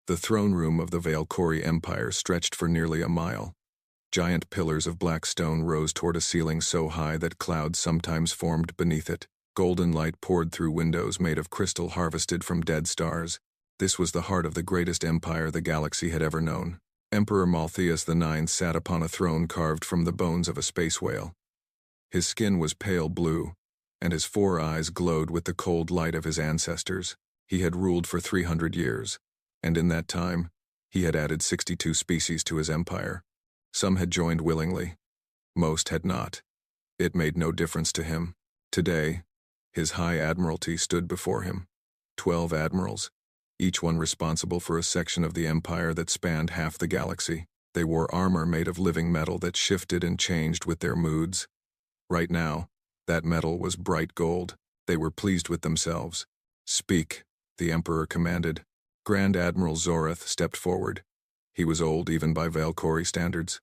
The throne room of the Valkyrie Empire stretched for nearly a mile. Giant pillars of black stone rose toward a ceiling so high that clouds sometimes formed beneath it. Golden light poured through windows made of crystal harvested from dead stars. This was the heart of the greatest empire the galaxy had ever known. Emperor Malthius IX sat upon a throne carved from the bones of a space whale. His skin was pale blue, and his 4 eyes glowed with the cold light of his ancestors. He had ruled for 300 years, and in that time, he had added 62 species to his empire. Some had joined willingly. Most had not. It made no difference to him. Today, his High Admiralty stood before him. 12 admirals, each one responsible for a section of the empire that spanned half the galaxy. They wore armor made of living metal that shifted and changed with their moods. Right now, that metal was bright gold. They were pleased with themselves. "Speak," the Emperor commanded. Grand Admiral Zorath stepped forward. He was old even by Valkyrie standards,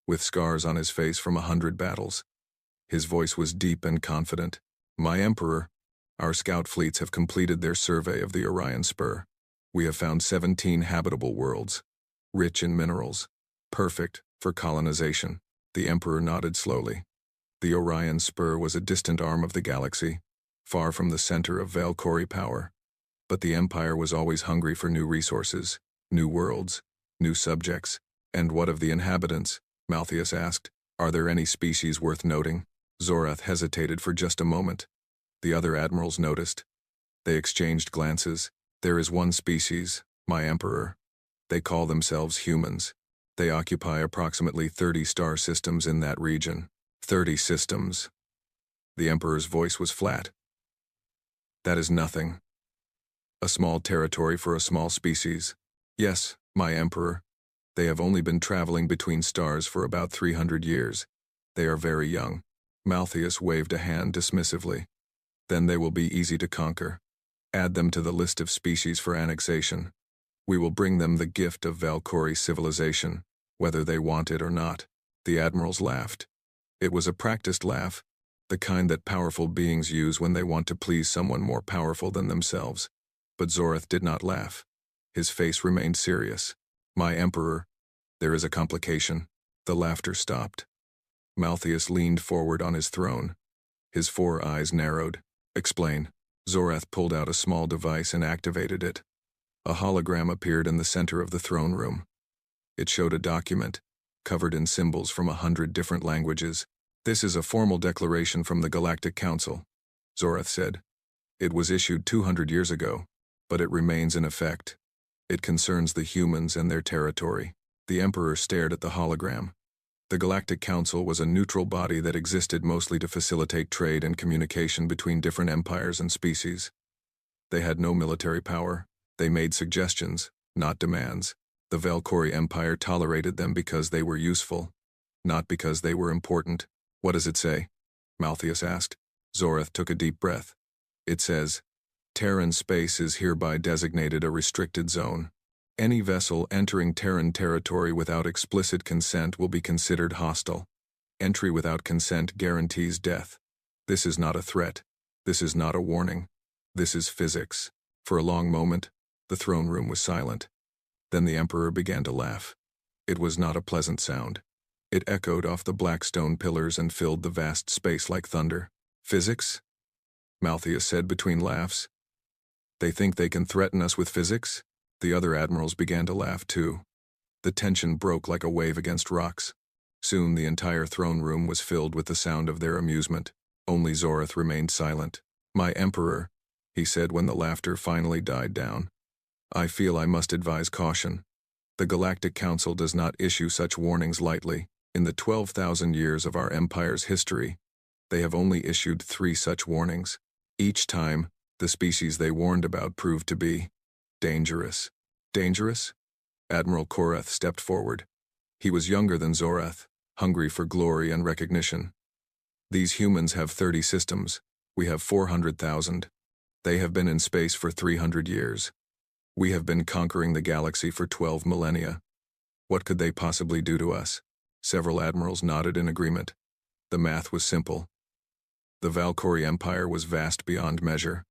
with scars on his face from 100 battles. His voice was deep and confident. "My Emperor, our scout fleets have completed their survey of the Orion Spur. We have found 17 habitable worlds, rich in minerals, perfect for colonization." The Emperor nodded slowly. The Orion Spur was a distant arm of the galaxy, far from the center of Valkyrie power. But the Empire was always hungry for new resources, new worlds, new subjects. "And what of the inhabitants?" Malthius asked. "Are there any species worth noting?" Zorath hesitated for just a moment. The other admirals noticed. They exchanged glances. "There is one species, my Emperor. They call themselves humans. They occupy approximately 30 star systems in that region." 30 systems. The Emperor's voice was flat. "That is nothing. A small territory for a small species." "Yes, my Emperor. They have only been traveling between stars for about 300 years. They are very young." Malthius waved a hand dismissively. "Then they will be easy to conquer. Add them to the list of species for annexation. We will bring them the gift of Valkyrie civilization, whether they want it or not." The admirals laughed. It was a practiced laugh, the kind that powerful beings use when they want to please someone more powerful than themselves. But Zorath did not laugh. His face remained serious. "My Emperor, there is a complication." The laughter stopped. Malthius leaned forward on his throne. His 4 eyes narrowed. "Explain." Zorath pulled out a small device and activated it. A hologram appeared in the center of the throne room. It showed a document, covered in symbols from 100 different languages. "This is a formal declaration from the Galactic Council," Zorath said. "It was issued 200 years ago, but it remains in effect. It concerns the humans and their territory." The Emperor stared at the hologram. The Galactic Council was a neutral body that existed mostly to facilitate trade and communication between different empires and species. They had no military power. They made suggestions, not demands. The Valkyrie Empire tolerated them because they were useful, not because they were important. "What does it say?" Malthius asked. Zorath took a deep breath. "It says, Terran space is hereby designated a restricted zone. Any vessel entering Terran territory without explicit consent will be considered hostile. Entry without consent guarantees death. This is not a threat. This is not a warning. This is physics." For a long moment, the throne room was silent. Then the Emperor began to laugh. It was not a pleasant sound. It echoed off the black stone pillars and filled the vast space like thunder. "Physics?" Malthius said between laughs. "They think they can threaten us with physics?" The other admirals began to laugh too. The tension broke like a wave against rocks. Soon the entire throne room was filled with the sound of their amusement. Only Zorath remained silent. "My Emperor," he said when the laughter finally died down, "I feel I must advise caution. The Galactic Council does not issue such warnings lightly. In the 12,000 years of our empire's history, they have only issued 3 such warnings. Each time, the species they warned about proved to be dangerous." "Dangerous?" Admiral Korath stepped forward. He was younger than Zorath, hungry for glory and recognition. "These humans have 30 systems. We have 400,000. They have been in space for 300 years. We have been conquering the galaxy for 12 millennia. What could they possibly do to us?" Several admirals nodded in agreement. The math was simple. The Valkyrie Empire was vast beyond measure.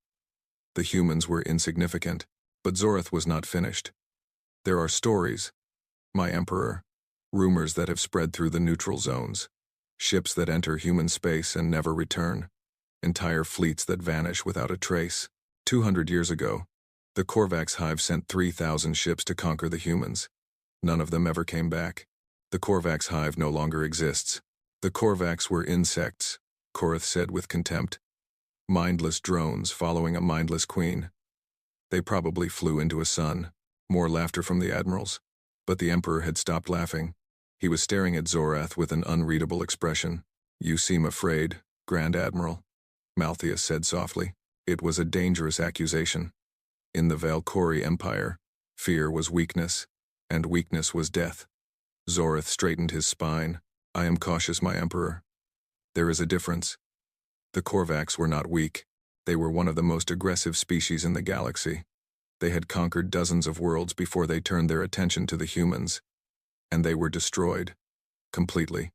The humans were insignificant, but Zorath was not finished. There are stories, my emperor, rumors that have spread through the neutral zones, ships that enter human space and never return, entire fleets that vanish without a trace. 200 years ago, the Korvax hive sent 3,000 ships to conquer the humans. None of them ever came back. The Korvax hive no longer exists. The Korvax were insects, Korath said with contempt. Mindless drones following a mindless queen. They probably flew into a sun. More laughter from the admirals. But the Emperor had stopped laughing. He was staring at Zorath with an unreadable expression. You seem afraid, Grand Admiral, Malthius said softly. It was a dangerous accusation. In the Valkyrie Empire, fear was weakness, and weakness was death. Zorath straightened his spine. I am cautious, my Emperor. There is a difference. The Korvax were not weak. They were one of the most aggressive species in the galaxy. They had conquered dozens of worlds before they turned their attention to the humans. And they were destroyed. Completely.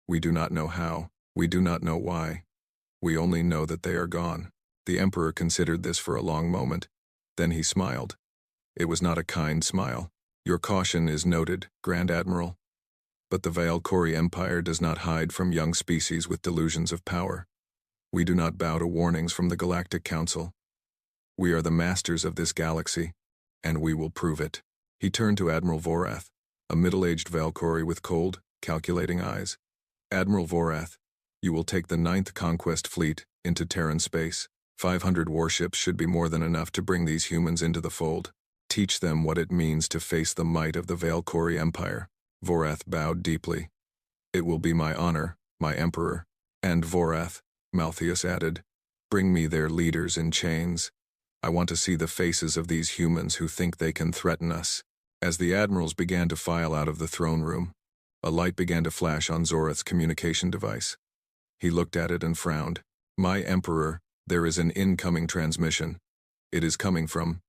We do not know how. We do not know why. We only know that they are gone. The Emperor considered this for a long moment. Then he smiled. It was not a kind smile. Your caution is noted, Grand Admiral. But the Valkyrie Empire does not hide from young species with delusions of power. We do not bow to warnings from the Galactic Council. We are the masters of this galaxy, and we will prove it. He turned to Admiral Vorath, a middle-aged Valkyrie with cold, calculating eyes. Admiral Vorath, you will take the 9th Conquest Fleet into Terran space. 500 warships should be more than enough to bring these humans into the fold. Teach them what it means to face the might of the Valkyrie Empire. Vorath bowed deeply. It will be my honor, my Emperor. And Vorath, Malthius added, bring me their leaders in chains. I want to see the faces of these humans who think they can threaten us. As the admirals began to file out of the throne room, a light began to flash on Zorath's communication device. He looked at it and frowned. My Emperor, there is an incoming transmission. It is coming from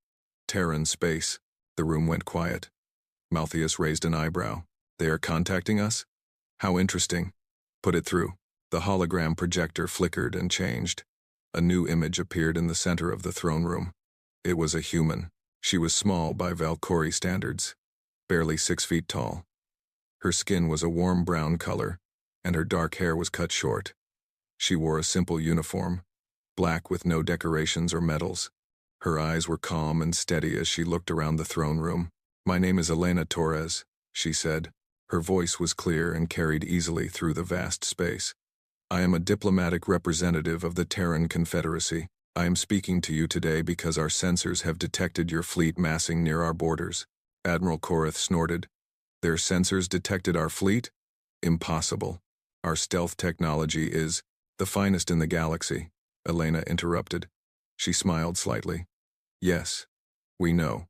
Terran space. The room went quiet. Malthius raised an eyebrow. They are contacting us? How interesting. Put it through. The hologram projector flickered and changed. A new image appeared in the center of the throne room. It was a human. She was small by Valkyrie standards, barely 6 feet tall. Her skin was a warm brown color, and her dark hair was cut short. She wore a simple uniform, black with no decorations or medals. Her eyes were calm and steady as she looked around the throne room. My name is Elena Torres, she said. Her voice was clear and carried easily through the vast space. I am a diplomatic representative of the Terran Confederacy. I am speaking to you today because our sensors have detected your fleet massing near our borders. Admiral Korath snorted. Their sensors detected our fleet? Impossible. Our stealth technology is the finest in the galaxy, Elena interrupted. She smiled slightly. Yes, we know.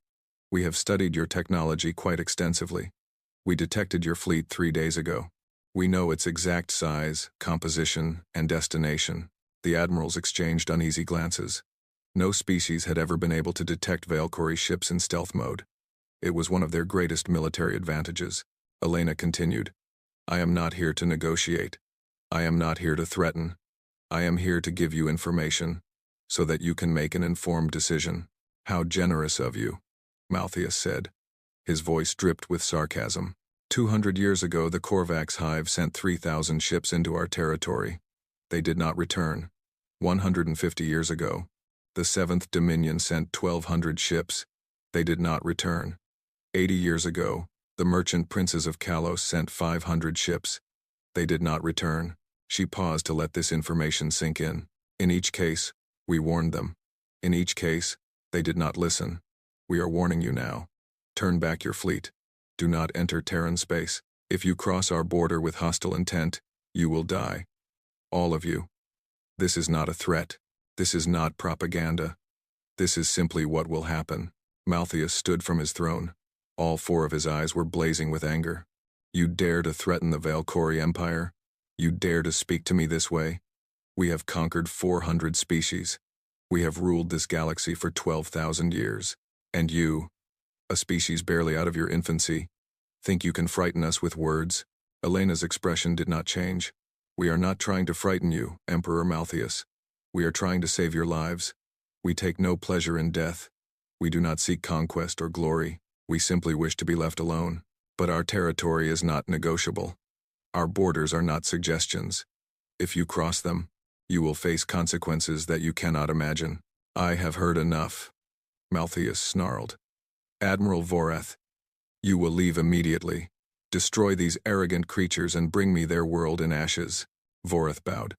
We have studied your technology quite extensively. We detected your fleet 3 days ago. We know its exact size, composition, and destination. The admirals exchanged uneasy glances. No species had ever been able to detect Valkyrie ships in stealth mode. It was one of their greatest military advantages. Elena continued, I am not here to negotiate. I am not here to threaten. I am here to give you information, so that you can make an informed decision. How generous of you, Malthius said. His voice dripped with sarcasm. 200 years ago, the Korvax hive sent 3,000 ships into our territory. They did not return. 150 years ago, the 7th Dominion sent 1,200 ships. They did not return. 80 years ago, the merchant princes of Kalos sent 500 ships. They did not return. She paused to let this information sink in. In each case, we warned them. In each case, they did not listen. We are warning you now. Turn back your fleet. Do not enter Terran space. If you cross our border with hostile intent, you will die. All of you. This is not a threat. This is not propaganda. This is simply what will happen. Malthius stood from his throne. All 4 of his eyes were blazing with anger. You dare to threaten the Valkyrie Empire? You dare to speak to me this way? We have conquered 400 species. We have ruled this galaxy for 12,000 years. And you, a species barely out of your infancy, think you can frighten us with words? Elena's expression did not change. We are not trying to frighten you, Emperor Malthius. We are trying to save your lives. We take no pleasure in death. We do not seek conquest or glory. We simply wish to be left alone. But our territory is not negotiable. Our borders are not suggestions. If you cross them, you will face consequences that you cannot imagine. I have heard enough, Malthus snarled. Admiral Vorath, you will leave immediately. Destroy these arrogant creatures and bring me their world in ashes. Vorath bowed.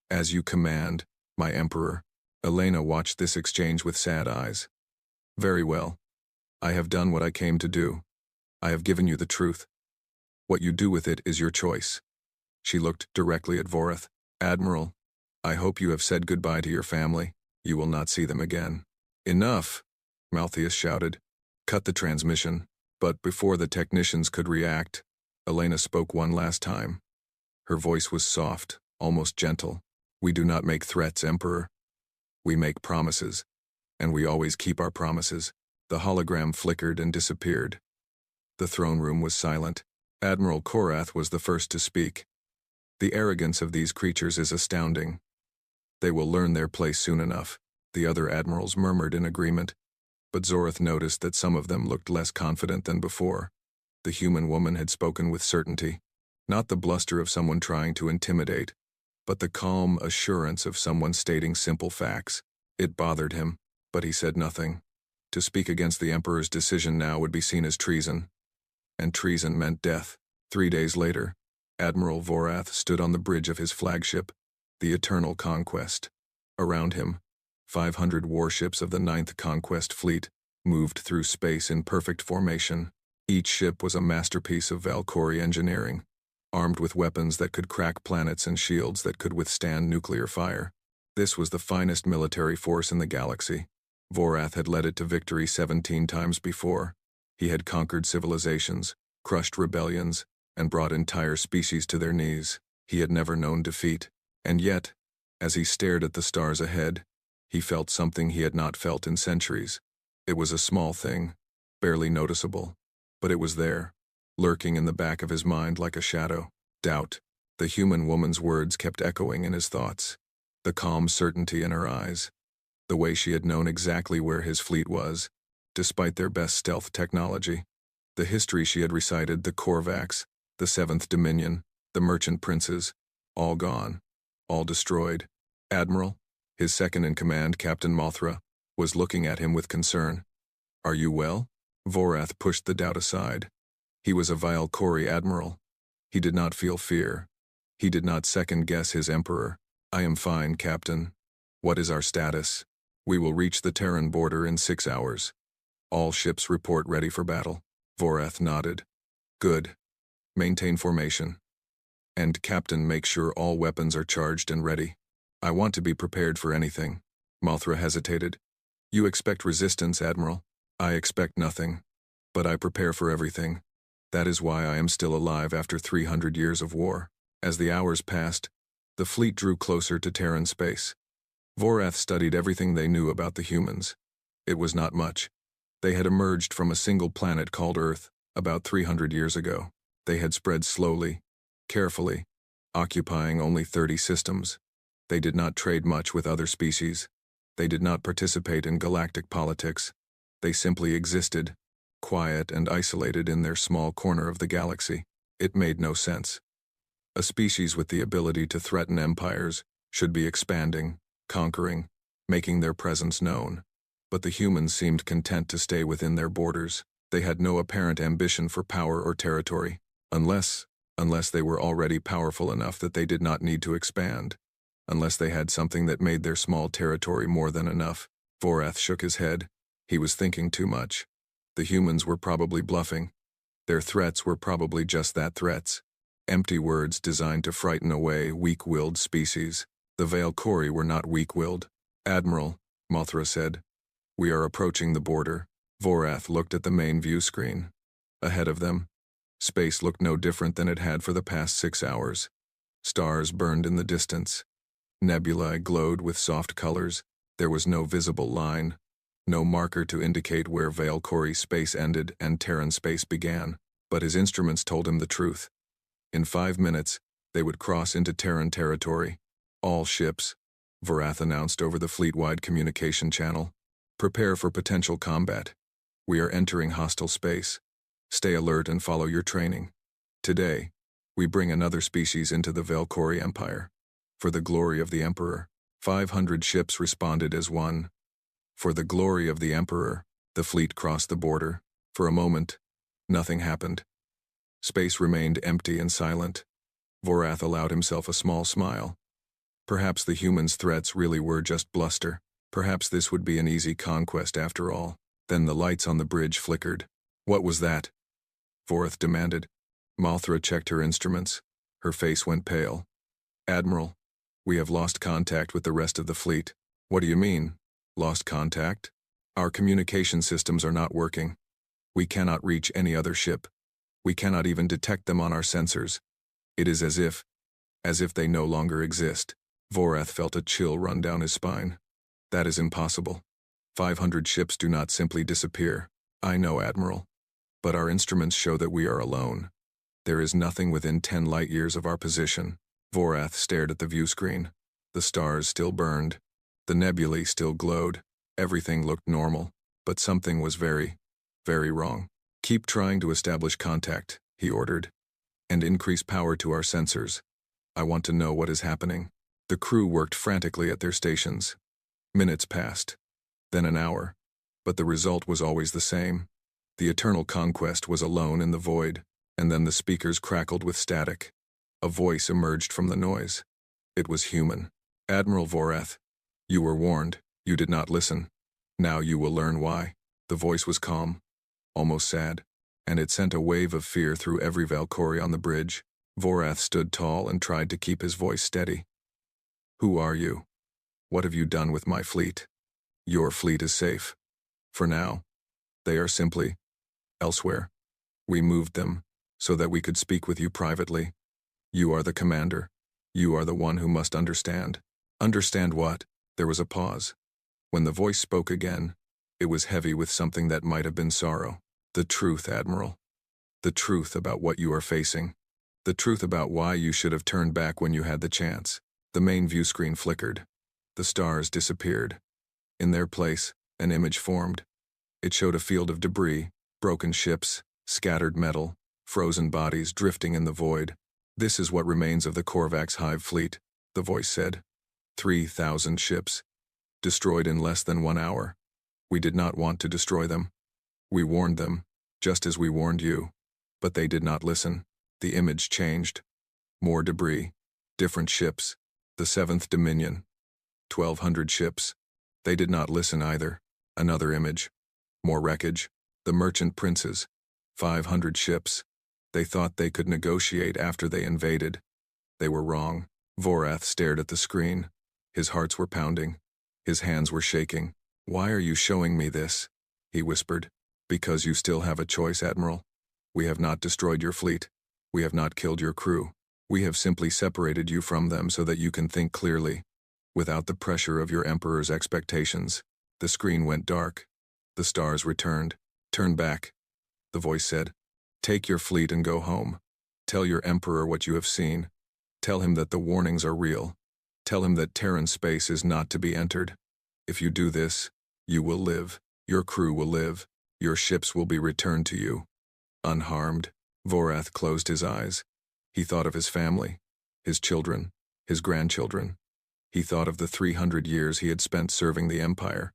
As you command, my emperor. Elena watched this exchange with sad eyes. Very well. I have done what I came to do. I have given you the truth. What you do with it is your choice. She looked directly at Vorath. Admiral, I hope you have said goodbye to your family. You will not see them again. Enough, Malthus shouted. Cut the transmission. But before the technicians could react, Elena spoke one last time. Her voice was soft, almost gentle. We do not make threats, Emperor. We make promises, and we always keep our promises. The hologram flickered and disappeared. The throne room was silent. Admiral Korath was the first to speak. The arrogance of these creatures is astounding. They will learn their place soon enough, the other admirals murmured in agreement. But Zorath noticed that some of them looked less confident than before. The human woman had spoken with certainty, not the bluster of someone trying to intimidate, but the calm assurance of someone stating simple facts. It bothered him, but he said nothing. To speak against the Emperor's decision now would be seen as treason. And treason meant death. 3 days later, Admiral Vorath stood on the bridge of his flagship, the Eternal Conquest. Around him, 500 warships of the 9th Conquest Fleet moved through space in perfect formation. Each ship was a masterpiece of Valkyrie engineering, armed with weapons that could crack planets and shields that could withstand nuclear fire. This was the finest military force in the galaxy. Vorath had led it to victory 17 times before. He had conquered civilizations, crushed rebellions, and brought entire species to their knees. He had never known defeat. And yet, as he stared at the stars ahead, he felt something he had not felt in centuries. It was a small thing, barely noticeable, but it was there, lurking in the back of his mind like a shadow. Doubt. The human woman's words kept echoing in his thoughts. The calm certainty in her eyes. The way she had known exactly where his fleet was, despite their best stealth technology. The history she had recited, the Korvax, the Seventh Dominion, the Merchant Princes, all gone, all destroyed. Admiral, his second-in-command, Captain Mothra, was looking at him with concern. Are you well? Vorath pushed the doubt aside. He was a Valkyrie admiral. He did not feel fear. He did not second-guess his emperor. I am fine, Captain. What is our status? We will reach the Terran border in 6 hours. All ships report ready for battle. Vorath nodded. Good. Maintain formation. And Captain, make sure all weapons are charged and ready. I want to be prepared for anything. Mothra hesitated. You expect resistance, Admiral. I expect nothing. But I prepare for everything. That is why I am still alive after 300 years of war. As the hours passed, the fleet drew closer to Terran space. Vorath studied everything they knew about the humans. It was not much. They had emerged from a single planet called Earth about 300 years ago. They had spread slowly, carefully, occupying only 30 systems. They did not trade much with other species. They did not participate in galactic politics. They simply existed, quiet and isolated in their small corner of the galaxy. It made no sense. A species with the ability to threaten empires should be expanding, conquering, making their presence known. But the humans seemed content to stay within their borders. They had no apparent ambition for power or territory, unless they were already powerful enough that they did not need to expand, unless they had something that made their small territory more than enough. Vorath shook his head. He was thinking too much. The humans were probably bluffing. Their threats were probably just that, threats. Empty words designed to frighten away weak-willed species. The Valkyrie were not weak-willed. Admiral, Mothra said, we are approaching the border. Vorath looked at the main view screen. Ahead of them, space looked no different than it had for the past 6 hours. Stars burned in the distance. Nebulae glowed with soft colors. There was no visible line, no marker to indicate where Valkyrie space ended and Terran space began. But his instruments told him the truth. In 5 minutes, they would cross into Terran territory. All ships, Vorath announced over the fleet-wide communication channel, prepare for potential combat. We are entering hostile space. Stay alert and follow your training. Today, we bring another species into the Valkyrie Empire. For the glory of the Emperor, 500 ships responded as one. For the glory of the Emperor, the fleet crossed the border. For a moment, nothing happened. Space remained empty and silent. Vorath allowed himself a small smile. Perhaps the humans' threats really were just bluster. Perhaps this would be an easy conquest after all. Then the lights on the bridge flickered. What was that? Vorath demanded. Mothra checked her instruments. Her face went pale. Admiral, we have lost contact with the rest of the fleet. What do you mean? Lost contact? Our communication systems are not working. We cannot reach any other ship. We cannot even detect them on our sensors. It is as if they no longer exist. Vorath felt a chill run down his spine. That is impossible. 500 ships do not simply disappear. I know, Admiral. But our instruments show that we are alone. There is nothing within 10 light years of our position. Vorath stared at the view screen. The stars still burned. The nebulae still glowed. Everything looked normal, but something was very, very wrong. Keep trying to establish contact, he ordered, and increase power to our sensors. I want to know what is happening. The crew worked frantically at their stations. Minutes passed, then an hour, but the result was always the same. The Eternal Conquest was alone in the void, and then the speakers crackled with static. A voice emerged from the noise. It was human. Admiral Vorath, you were warned. You did not listen. Now you will learn why. The voice was calm, almost sad, and it sent a wave of fear through every Valkyrie on the bridge. Vorath stood tall and tried to keep his voice steady. Who are you? What have you done with my fleet? Your fleet is safe. For now. They are simply elsewhere. We moved them so that we could speak with you privately. You are the commander. You are the one who must understand. Understand what? There was a pause. When the voice spoke again, it was heavy with something that might have been sorrow. The truth, Admiral. The truth about what you are facing. The truth about why you should have turned back when you had the chance. The main view screen flickered. The stars disappeared. In their place, an image formed. It showed a field of debris, broken ships, scattered metal, frozen bodies drifting in the void. This is what remains of the Korvax Hive fleet, the voice said. 3,000 ships. Destroyed in less than 1 hour. We did not want to destroy them. We warned them, just as we warned you. But they did not listen. The image changed. More debris. Different ships. The 7th Dominion. 1,200 ships. They did not listen either. Another image. More wreckage. The Merchant Princes. 500 ships. They thought they could negotiate after they invaded. They were wrong. Vorath stared at the screen. His hearts were pounding. His hands were shaking. Why are you showing me this? He whispered. Because you still have a choice, Admiral. We have not destroyed your fleet. We have not killed your crew. We have simply separated you from them so that you can think clearly, without the pressure of your Emperor's expectations. The screen went dark. The stars returned. Turn back, the voice said. Take your fleet and go home. Tell your Emperor what you have seen. Tell him that the warnings are real. Tell him that Terran space is not to be entered. If you do this, you will live. Your crew will live. Your ships will be returned to you. Unharmed, Vorath closed his eyes. He thought of his family, his children, his grandchildren. He thought of the 300 years he had spent serving the Empire,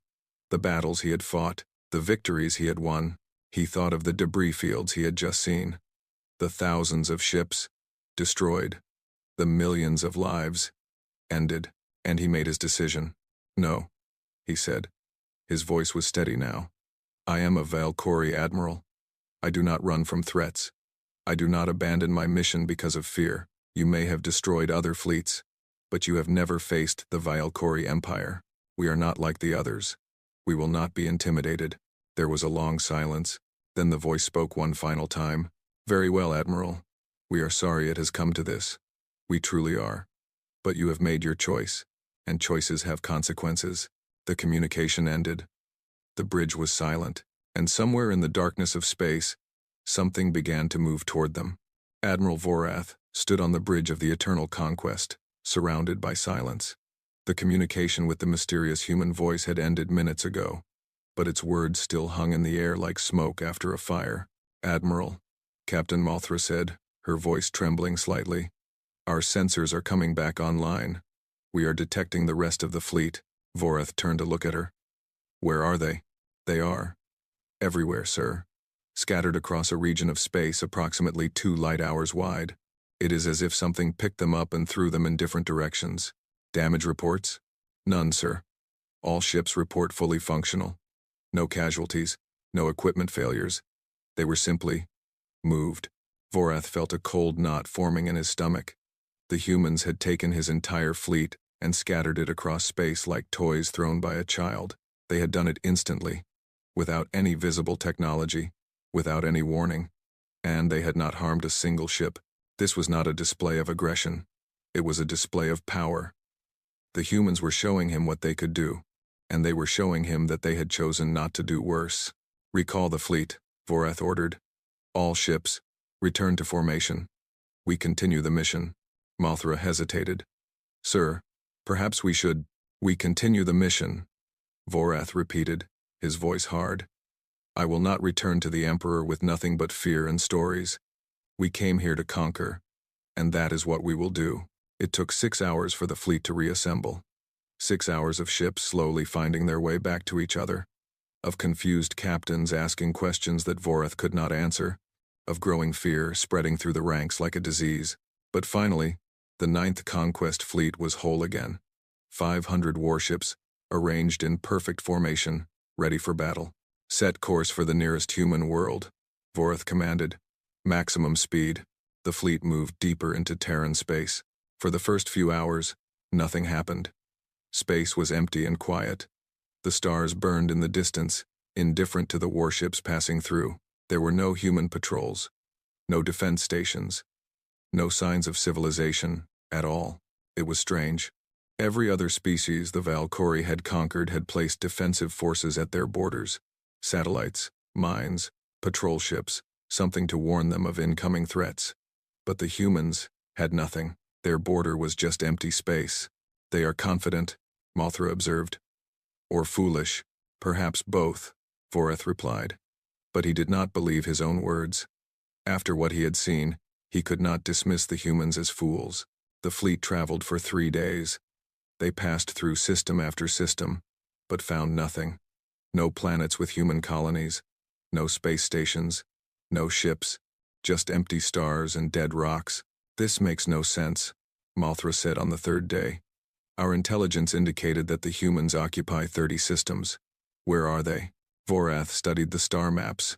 the battles he had fought, the victories he had won. He thought of the debris fields he had just seen, the thousands of ships destroyed, the millions of lives ended, and he made his decision. No, he said. His voice was steady now. I am a Valkyrie Admiral. I do not run from threats. I do not abandon my mission because of fear. You may have destroyed other fleets, but you have never faced the Valkyrie Empire. We are not like the others. We will not be intimidated. There was a long silence. Then the voice spoke one final time. Very well, Admiral. We are sorry it has come to this. We truly are. But you have made your choice, and choices have consequences. The communication ended. The bridge was silent, and somewhere in the darkness of space, something began to move toward them. Admiral Vorath stood on the bridge of the Eternal Conquest, surrounded by silence. The communication with the mysterious human voice had ended minutes ago. but its words still hung in the air like smoke after a fire. "Admiral," Captain Mothra said, her voice trembling slightly. "Our sensors are coming back online. We are detecting the rest of the fleet." Vorath turned to look at her. "Where are they?" "They are everywhere, sir. Scattered across a region of space approximately 2 light hours wide. It is as if something picked them up and threw them in different directions." "Damage reports?" "None, sir. All ships report fully functional. No casualties, no equipment failures. They were simply moved." Vorath felt a cold knot forming in his stomach. The humans had taken his entire fleet and scattered it across space like toys thrown by a child. They had done it instantly, without any visible technology, without any warning, and they had not harmed a single ship. This was not a display of aggression. It was a display of power. The humans were showing him what they could do, and they were showing him that they had chosen not to do worse. "Recall the fleet," Vorath ordered. "All ships, return to formation. We continue the mission." Mothra hesitated. "Sir, perhaps we should—" "We continue the mission," Vorath repeated, his voice hard. "I will not return to the Emperor with nothing but fear and stories. We came here to conquer, and that is what we will do." It took 6 hours for the fleet to reassemble. 6 hours of ships slowly finding their way back to each other, of confused captains asking questions that Vorath could not answer, of growing fear spreading through the ranks like a disease. But finally, the 9th Conquest Fleet was whole again. 500 warships, arranged in perfect formation, ready for battle. "Set course for the nearest human world," Vorath commanded. "Maximum speed." The fleet moved deeper into Terran space. For the first few hours, nothing happened. Space was empty and quiet. The stars burned in the distance, indifferent to the warships passing through. There were no human patrols, no defense stations, no signs of civilization at all. It was strange. Every other species the Valkyrie had conquered had placed defensive forces at their borders. Satellites, mines, patrol ships, something to warn them of incoming threats. But the humans had nothing. Their border was just empty space. "They are confident," Mothra observed. "Or foolish, perhaps both," Vorath replied. But he did not believe his own words. After what he had seen, he could not dismiss the humans as fools. The fleet traveled for 3 days. They passed through system after system, but found nothing. No planets with human colonies, no space stations, no ships, just empty stars and dead rocks. "This makes no sense," Mothra said on the 3rd day. "Our intelligence indicated that the humans occupy 30 systems. Where are they?" Vorath studied the star maps.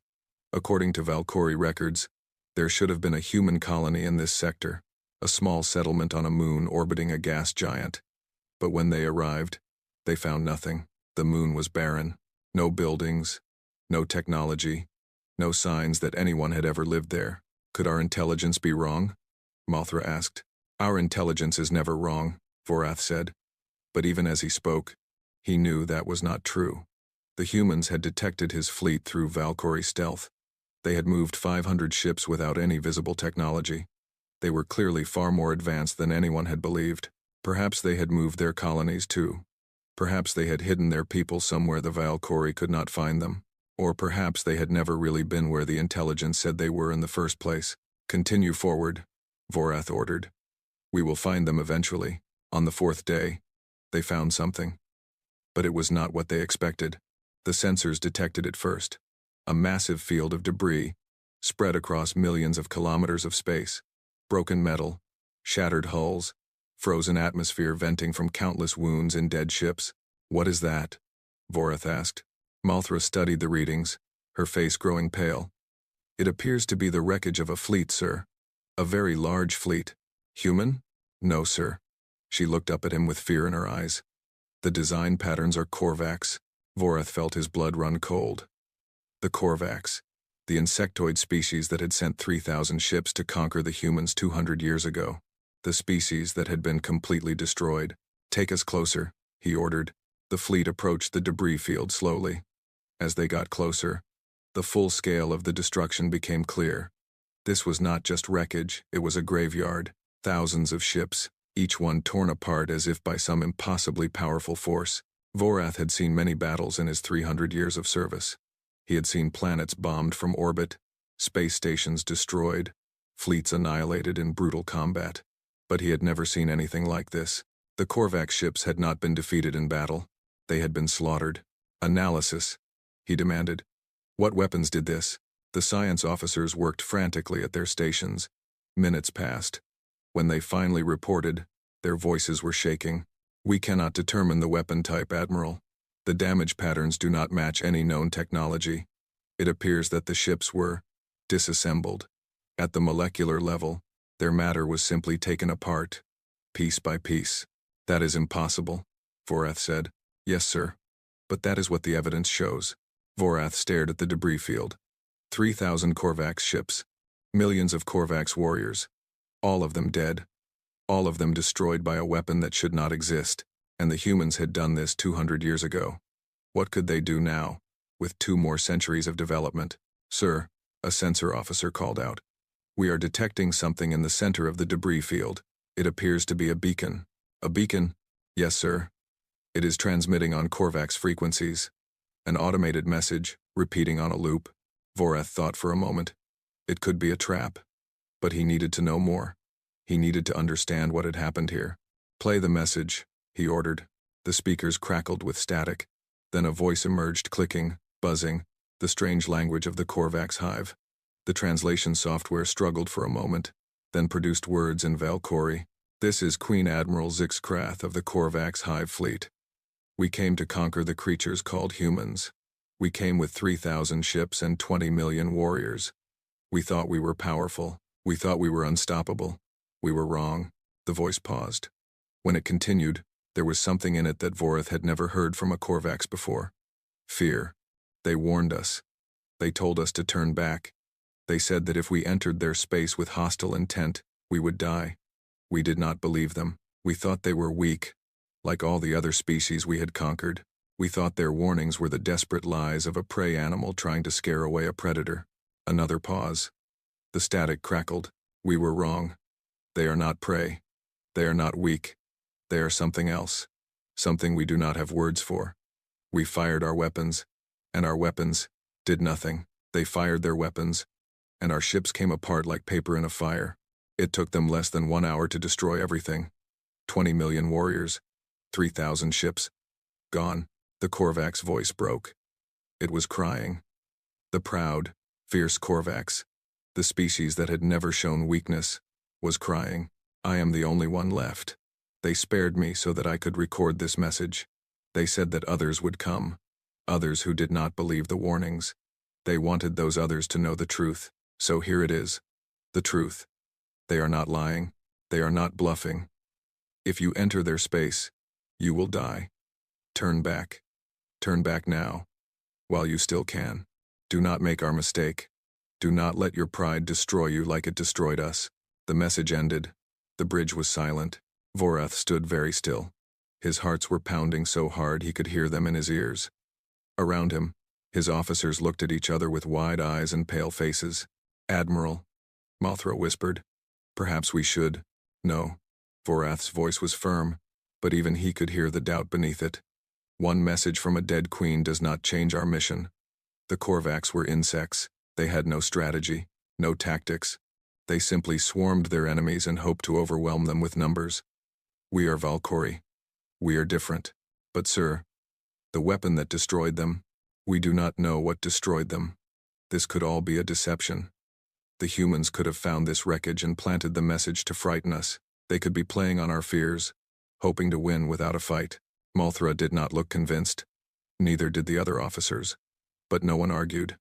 According to Valkyrie records, there should have been a human colony in this sector, a small settlement on a moon orbiting a gas giant. But when they arrived, they found nothing. The moon was barren. No buildings, no technology, no signs that anyone had ever lived there. "Could our intelligence be wrong?" Mothra asked. "Our intelligence is never wrong," Vorath said. But even as he spoke, he knew that was not true. The humans had detected his fleet through Valkyrie stealth. They had moved 500 ships without any visible technology. They were clearly far more advanced than anyone had believed. Perhaps they had moved their colonies too. Perhaps they had hidden their people somewhere the Valkyrie could not find them. Or perhaps they had never really been where the intelligence said they were in the first place. "Continue forward," Vorath ordered. "We will find them eventually." On the 4th day, they found something. But it was not what they expected. The sensors detected it first. A massive field of debris, spread across millions of kilometers of space. Broken metal, shattered hulls, frozen atmosphere venting from countless wounds in dead ships. "What is that?" Vorath asked. Mothra studied the readings, her face growing pale. "It appears to be the wreckage of a fleet, sir. A very large fleet." "Human?" "No, sir." She looked up at him with fear in her eyes. "The design patterns are Korvax." Vorath felt his blood run cold. The Korvax, the insectoid species that had sent 3,000 ships to conquer the humans 200 years ago. The species that had been completely destroyed. "Take us closer," he ordered. The fleet approached the debris field slowly. As they got closer, the full scale of the destruction became clear. This was not just wreckage, it was a graveyard. Thousands of ships, each one torn apart as if by some impossibly powerful force. Vorath had seen many battles in his 300 years of service. He had seen planets bombed from orbit, space stations destroyed, fleets annihilated in brutal combat. But he had never seen anything like this. The Korvax ships had not been defeated in battle. They had been slaughtered. Analysis, he demanded. What weapons did this? The science officers worked frantically at their stations. Minutes passed. When they finally reported, their voices were shaking. We cannot determine the weapon type, Admiral. The damage patterns do not match any known technology. It appears that the ships were disassembled. At the molecular level, their matter was simply taken apart, piece by piece. That is impossible, Vorath said. Yes, sir. But that is what the evidence shows. Vorath stared at the debris field. 3,000 Korvax ships. Millions of Korvax warriors. All of them dead. All of them destroyed by a weapon that should not exist, and the humans had done this 200 years ago. What could they do now, with 2 more centuries of development? Sir, a sensor officer called out. We are detecting something in the center of the debris field. It appears to be a beacon. A beacon? Yes, sir. It is transmitting on Korvax frequencies. An automated message, repeating on a loop. Vorath thought for a moment. It could be a trap. But he needed to know more. He needed to understand what had happened here. Play the message, he ordered. The speakers crackled with static. Then a voice emerged, clicking, buzzing, the strange language of the Korvax hive. The translation software struggled for a moment, then produced words in Valkyrie. This is Queen Admiral Zixkrath of the Korvax hive fleet. We came to conquer the creatures called humans. We came with 3,000 ships and 20 million warriors. We thought we were powerful. We thought we were unstoppable. We were wrong. The voice paused. When it continued, there was something in it that Vorath had never heard from a Korvax before. Fear. They warned us. They told us to turn back. They said that if we entered their space with hostile intent, we would die. We did not believe them. We thought they were weak, like all the other species we had conquered. We thought their warnings were the desperate lies of a prey animal trying to scare away a predator. Another pause. The static crackled. We were wrong. They are not prey. They are not weak. They are something else. Something we do not have words for. We fired our weapons, and our weapons did nothing. They fired their weapons, and our ships came apart like paper in a fire. It took them less than 1 hour to destroy everything. 20 million warriors, 3,000 ships, gone. The Korvax voice broke. It was crying. The proud, fierce Korvax, the species that had never shown weakness, was crying. I am the only one left. They spared me so that I could record this message. They said that others would come, others who did not believe the warnings. They wanted those others to know the truth, so here it is. The truth. They are not lying. They are not bluffing. If you enter their space, you will die. Turn back. Turn back now, while you still can. Do not make our mistake. Do not let your pride destroy you like it destroyed us. The message ended. The bridge was silent. Vorath stood very still. His hearts were pounding so hard he could hear them in his ears. Around him, his officers looked at each other with wide eyes and pale faces. Admiral, Mothra whispered. Perhaps we should. No. Vorath's voice was firm, but even he could hear the doubt beneath it. One message from a dead queen does not change our mission. The Korvax were insects. They had no strategy, no tactics. They simply swarmed their enemies and hoped to overwhelm them with numbers. We are Valkyrie. We are different. But sir, the weapon that destroyed them, we do not know what destroyed them. This could all be a deception. The humans could have found this wreckage and planted the message to frighten us. They could be playing on our fears, hoping to win without a fight. Mothra did not look convinced. Neither did the other officers. But no one argued.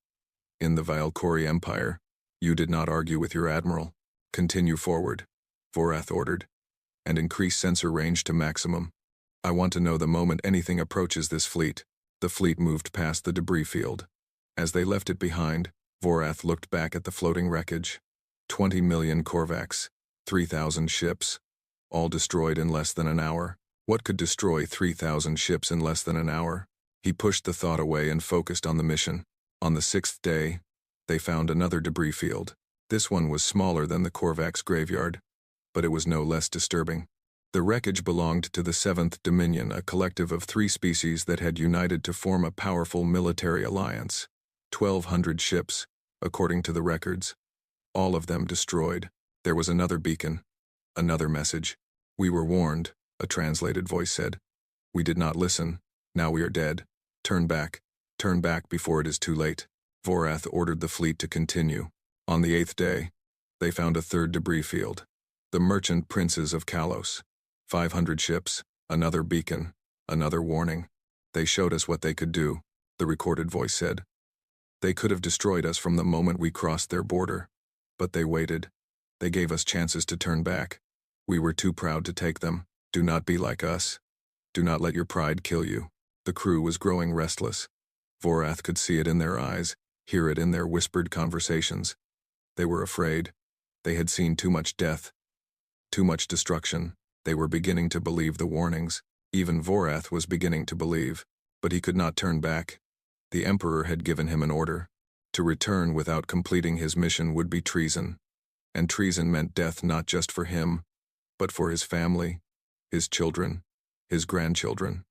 In the Valkyrie Empire, you did not argue with your admiral. Continue forward, Vorath ordered, and increase sensor range to maximum. I want to know the moment anything approaches this fleet. The fleet moved past the debris field. As they left it behind, Vorath looked back at the floating wreckage. 20 million Korvax, 3,000 ships, all destroyed in less than an hour. What could destroy 3,000 ships in less than an hour? He pushed the thought away and focused on the mission. On the 6th day, they found another debris field. This one was smaller than the Korvax graveyard, but it was no less disturbing. The wreckage belonged to the Seventh Dominion, a collective of 3 species that had united to form a powerful military alliance. 1,200 ships, according to the records. All of them destroyed. There was another beacon. Another message. "We were warned," a translated voice said. "We did not listen. Now we are dead. Turn back. Turn back before it is too late." Vorath ordered the fleet to continue. On the 8th day, they found a third debris field. The merchant princes of Kalos. 500 ships, another beacon, another warning. "They showed us what they could do," the recorded voice said. "They could have destroyed us from the moment we crossed their border. But they waited. They gave us chances to turn back. We were too proud to take them. Do not be like us. Do not let your pride kill you." The crew was growing restless. Vorath could see it in their eyes, hear it in their whispered conversations. They were afraid. They had seen too much death, too much destruction. They were beginning to believe the warnings. Even Vorath was beginning to believe, but he could not turn back. The Emperor had given him an order. To return without completing his mission would be treason. And treason meant death not just for him, but for his family, his children, his grandchildren.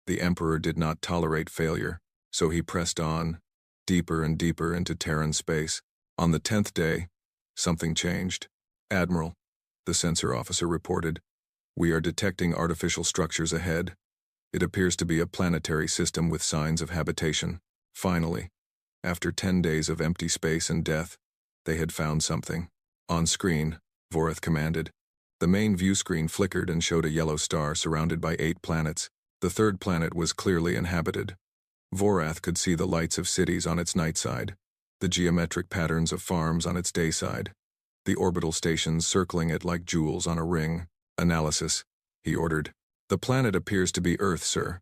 The Emperor did not tolerate failure, so he pressed on, deeper and deeper into Terran space. On the 10th day, something changed. "Admiral," the sensor officer reported, "we are detecting artificial structures ahead. It appears to be a planetary system with signs of habitation." Finally, after 10 days of empty space and death, they had found something. On screen, Vorath commanded. The main view screen flickered and showed a yellow star surrounded by 8 planets. The third planet was clearly inhabited. Vorath could see the lights of cities on its night side, the geometric patterns of farms on its day side, the orbital stations circling it like jewels on a ring. "Analysis," he ordered. "The planet appears to be Earth, sir.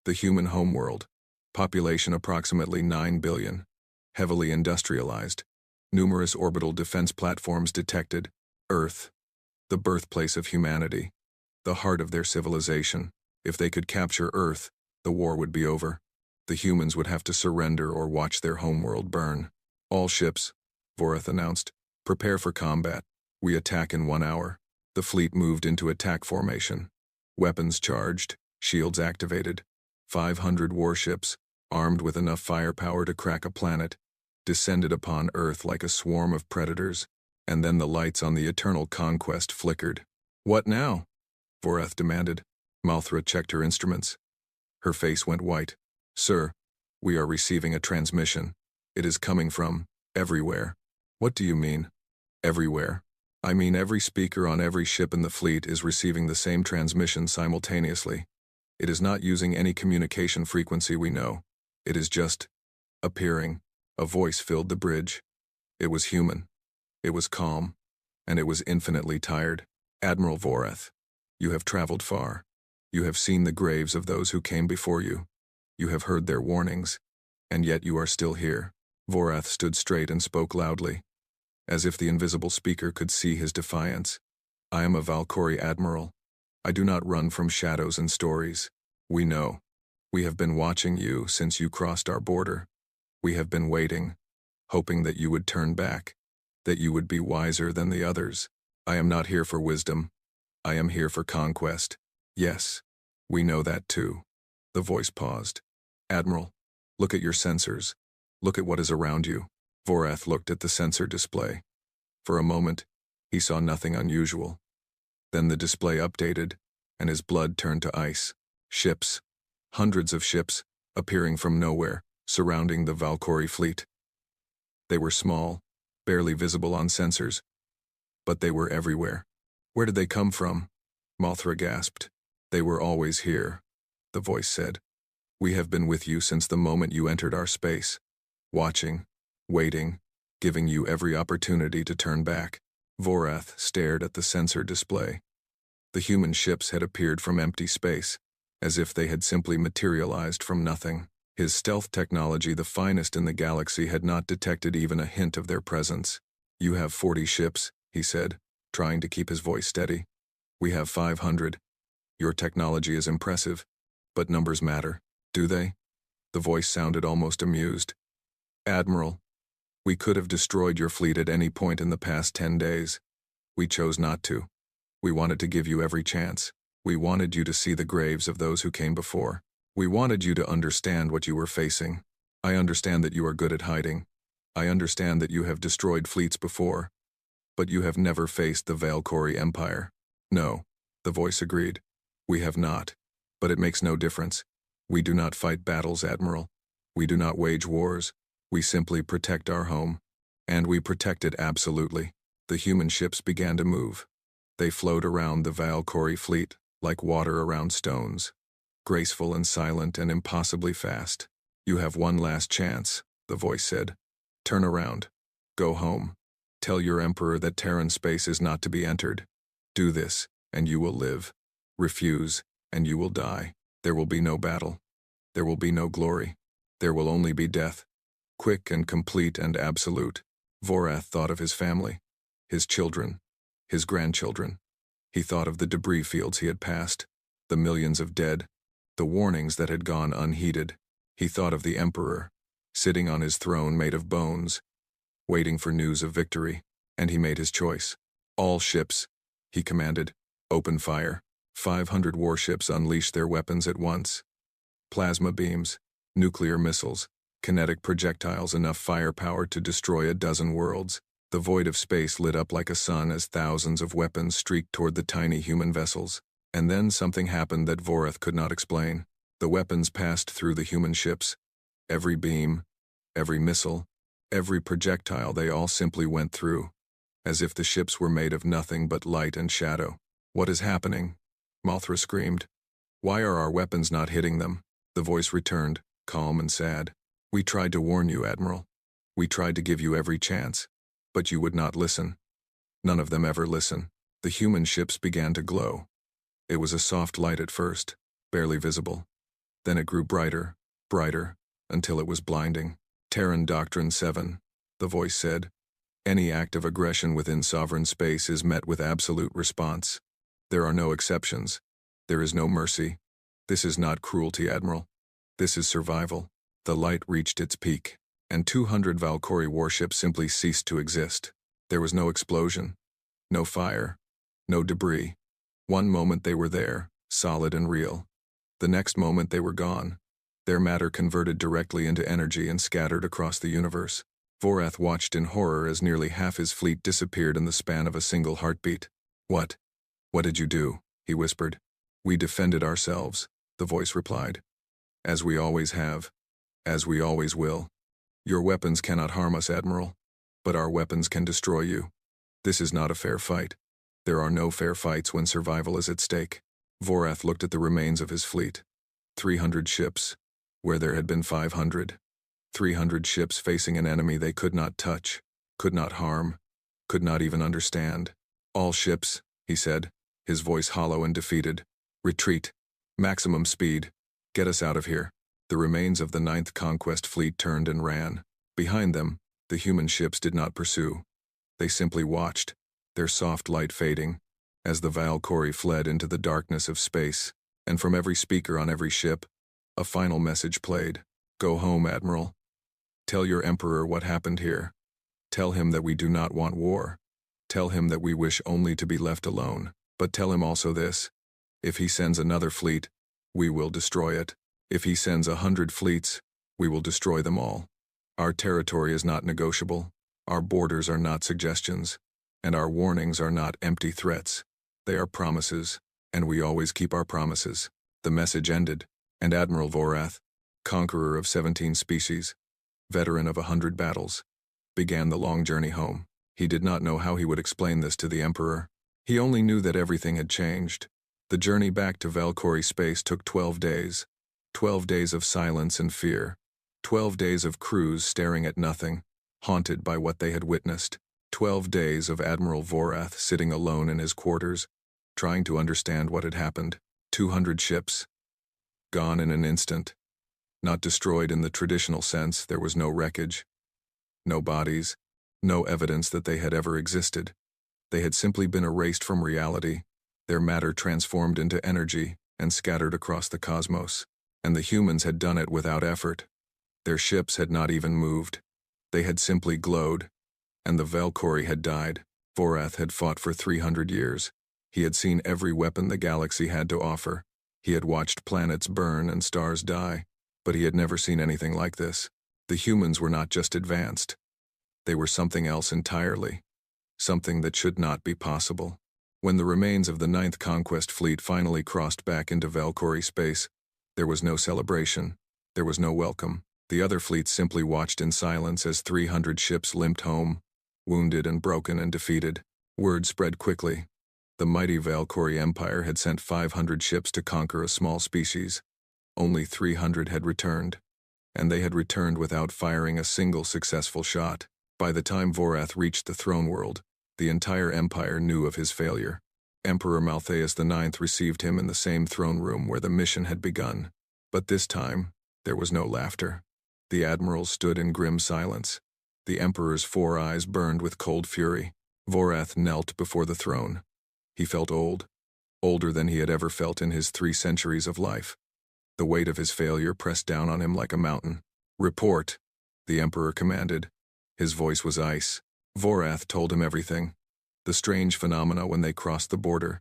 The human homeworld. Population approximately 9 billion. Heavily industrialized. Numerous orbital defense platforms detected. Earth. The birthplace of humanity. The heart of their civilization. If they could capture Earth, the war would be over. The humans would have to surrender or watch their homeworld burn. All ships," Vorath announced, "prepare for combat. We attack in 1 hour." The fleet moved into attack formation. Weapons charged, shields activated. 500 warships, armed with enough firepower to crack a planet, descended upon Earth like a swarm of predators, and then the lights on the Eternal Conquest flickered. "What now?" Vorath demanded. Malthra checked her instruments. Her face went white. "Sir, we are receiving a transmission. It is coming from everywhere." "What do you mean, everywhere?" "I mean every speaker on every ship in the fleet is receiving the same transmission simultaneously. It is not using any communication frequency we know. It is just appearing." A voice filled the bridge. It was human. It was calm. And it was infinitely tired. "Admiral Vorath, you have traveled far. You have seen the graves of those who came before you. You have heard their warnings. And yet you are still here." Vorath stood straight and spoke loudly, as if the invisible speaker could see his defiance. "I am a Valkyrie admiral. I do not run from shadows and stories. We know. We have been watching you since you crossed our border. We have been waiting, hoping that you would turn back, that you would be wiser than the others. I am not here for wisdom. I am here for conquest." "Yes, we know that too." The voice paused. "Admiral, look at your sensors. Look at what is around you." Vorath looked at the sensor display. For a moment, he saw nothing unusual. Then the display updated, and his blood turned to ice. Ships, hundreds of ships, appearing from nowhere, surrounding the Valkyrie fleet. They were small, barely visible on sensors, but they were everywhere. "Where did they come from?" Malthra gasped. "They were always here," the voice said. "We have been with you since the moment you entered our space, watching, waiting, giving you every opportunity to turn back." Vorath stared at the sensor display. The human ships had appeared from empty space, as if they had simply materialized from nothing. His stealth technology, the finest in the galaxy, had not detected even a hint of their presence. "You have 40 ships," he said, trying to keep his voice steady. "We have 500. Your technology is impressive, but numbers matter, do they?" The voice sounded almost amused. "Admiral, we could have destroyed your fleet at any point in the past 10 days. We chose not to. We wanted to give you every chance. We wanted you to see the graves of those who came before. We wanted you to understand what you were facing. I understand that you are good at hiding. I understand that you have destroyed fleets before. But you have never faced the Valkyrie Empire. No, the voice agreed. We have not. But it makes no difference. We do not fight battles, Admiral. We do not wage wars. We simply protect our home. And we protect it absolutely. The human ships began to move. They flowed around the Valkyrie fleet like water around stones. Graceful and silent and impossibly fast. You have one last chance, the voice said. Turn around. Go home. Tell your Emperor that Terran space is not to be entered. Do this, and you will live. Refuse, and you will die. There will be no battle. There will be no glory. There will only be death. Quick and complete and absolute. Vorath thought of his family, his children, his grandchildren. He thought of the debris fields he had passed, the millions of dead, the warnings that had gone unheeded. He thought of the Emperor, sitting on his throne made of bones, waiting for news of victory, and he made his choice. All ships, he commanded, open fire. 500 warships unleashed their weapons at once. Plasma beams, nuclear missiles, kinetic projectiles, enough firepower to destroy a dozen worlds. The void of space lit up like a sun as thousands of weapons streaked toward the tiny human vessels. And then something happened that Vorath could not explain. The weapons passed through the human ships. Every beam, every missile, every projectile, they all simply went through, as if the ships were made of nothing but light and shadow. What is happening? Mothra screamed. Why are our weapons not hitting them? The voice returned, calm and sad. We tried to warn you, Admiral. We tried to give you every chance. But you would not listen. None of them ever listen. The human ships began to glow. It was a soft light at first, barely visible. Then it grew brighter, brighter, until it was blinding. Terran Doctrine 7, the voice said. Any act of aggression within sovereign space is met with absolute response. There are no exceptions. There is no mercy. This is not cruelty, Admiral. This is survival. The light reached its peak, and 200 Valkyrie warships simply ceased to exist. There was no explosion, no fire, no debris. One moment they were there, solid and real. The next moment they were gone. Their matter converted directly into energy and scattered across the universe. Vorath watched in horror as nearly half his fleet disappeared in the span of a single heartbeat. What? What did you do? He whispered. We defended ourselves, the voice replied. As we always have. As we always will. Your weapons cannot harm us, Admiral. But our weapons can destroy you. This is not a fair fight. There are no fair fights when survival is at stake. Vorath looked at the remains of his fleet. 300 ships, where there had been 500. 300 ships facing an enemy they could not touch, could not harm, could not even understand. All ships, he said, his voice hollow and defeated. Retreat. Maximum speed. Get us out of here. The remains of the 9th Conquest Fleet turned and ran. Behind them, the human ships did not pursue. They simply watched, their soft light fading, as the Valkyrie fled into the darkness of space, and from every speaker on every ship, a final message played. Go home, Admiral. Tell your Emperor what happened here. Tell him that we do not want war. Tell him that we wish only to be left alone. But tell him also this. If he sends another fleet, we will destroy it. If he sends 100 fleets, we will destroy them all. Our territory is not negotiable. Our borders are not suggestions. And our warnings are not empty threats. They are promises, and we always keep our promises. The message ended, and Admiral Vorath, conqueror of 17 species, veteran of 100 battles, began the long journey home. He did not know how he would explain this to the Emperor. He only knew that everything had changed. The journey back to Valkyrie space took 12 days. 12 days of silence and fear. 12 days of crews staring at nothing, haunted by what they had witnessed. 12 days of Admiral Vorath sitting alone in his quarters, trying to understand what had happened. 200 ships. Gone in an instant. Not destroyed in the traditional sense, there was no wreckage. No bodies. No evidence that they had ever existed. They had simply been erased from reality, their matter transformed into energy and scattered across the cosmos. And the humans had done it without effort. Their ships had not even moved. They had simply glowed. And the Valkyrie had died. Vorath had fought for 300 years. He had seen every weapon the galaxy had to offer. He had watched planets burn and stars die, but he had never seen anything like this. The humans were not just advanced. They were something else entirely. Something that should not be possible. When the remains of the Ninth Conquest Fleet finally crossed back into Valkyrie space, there was no celebration. There was no welcome. The other fleets simply watched in silence as 300 ships limped home, wounded and broken and defeated. Word spread quickly. The mighty Valkyrie Empire had sent 500 ships to conquer a small species. Only 300 had returned, and they had returned without firing a single successful shot. By the time Vorath reached the throne world, the entire empire knew of his failure. Emperor Malthaeus IX received him in the same throne room where the mission had begun. But this time, there was no laughter. The admirals stood in grim silence. The emperor's 4 eyes burned with cold fury. Vorath knelt before the throne. He felt old, older than he had ever felt in his 3 centuries of life. The weight of his failure pressed down on him like a mountain. "Report," the emperor commanded. His voice was ice. Vorath told him everything. The strange phenomena when they crossed the border,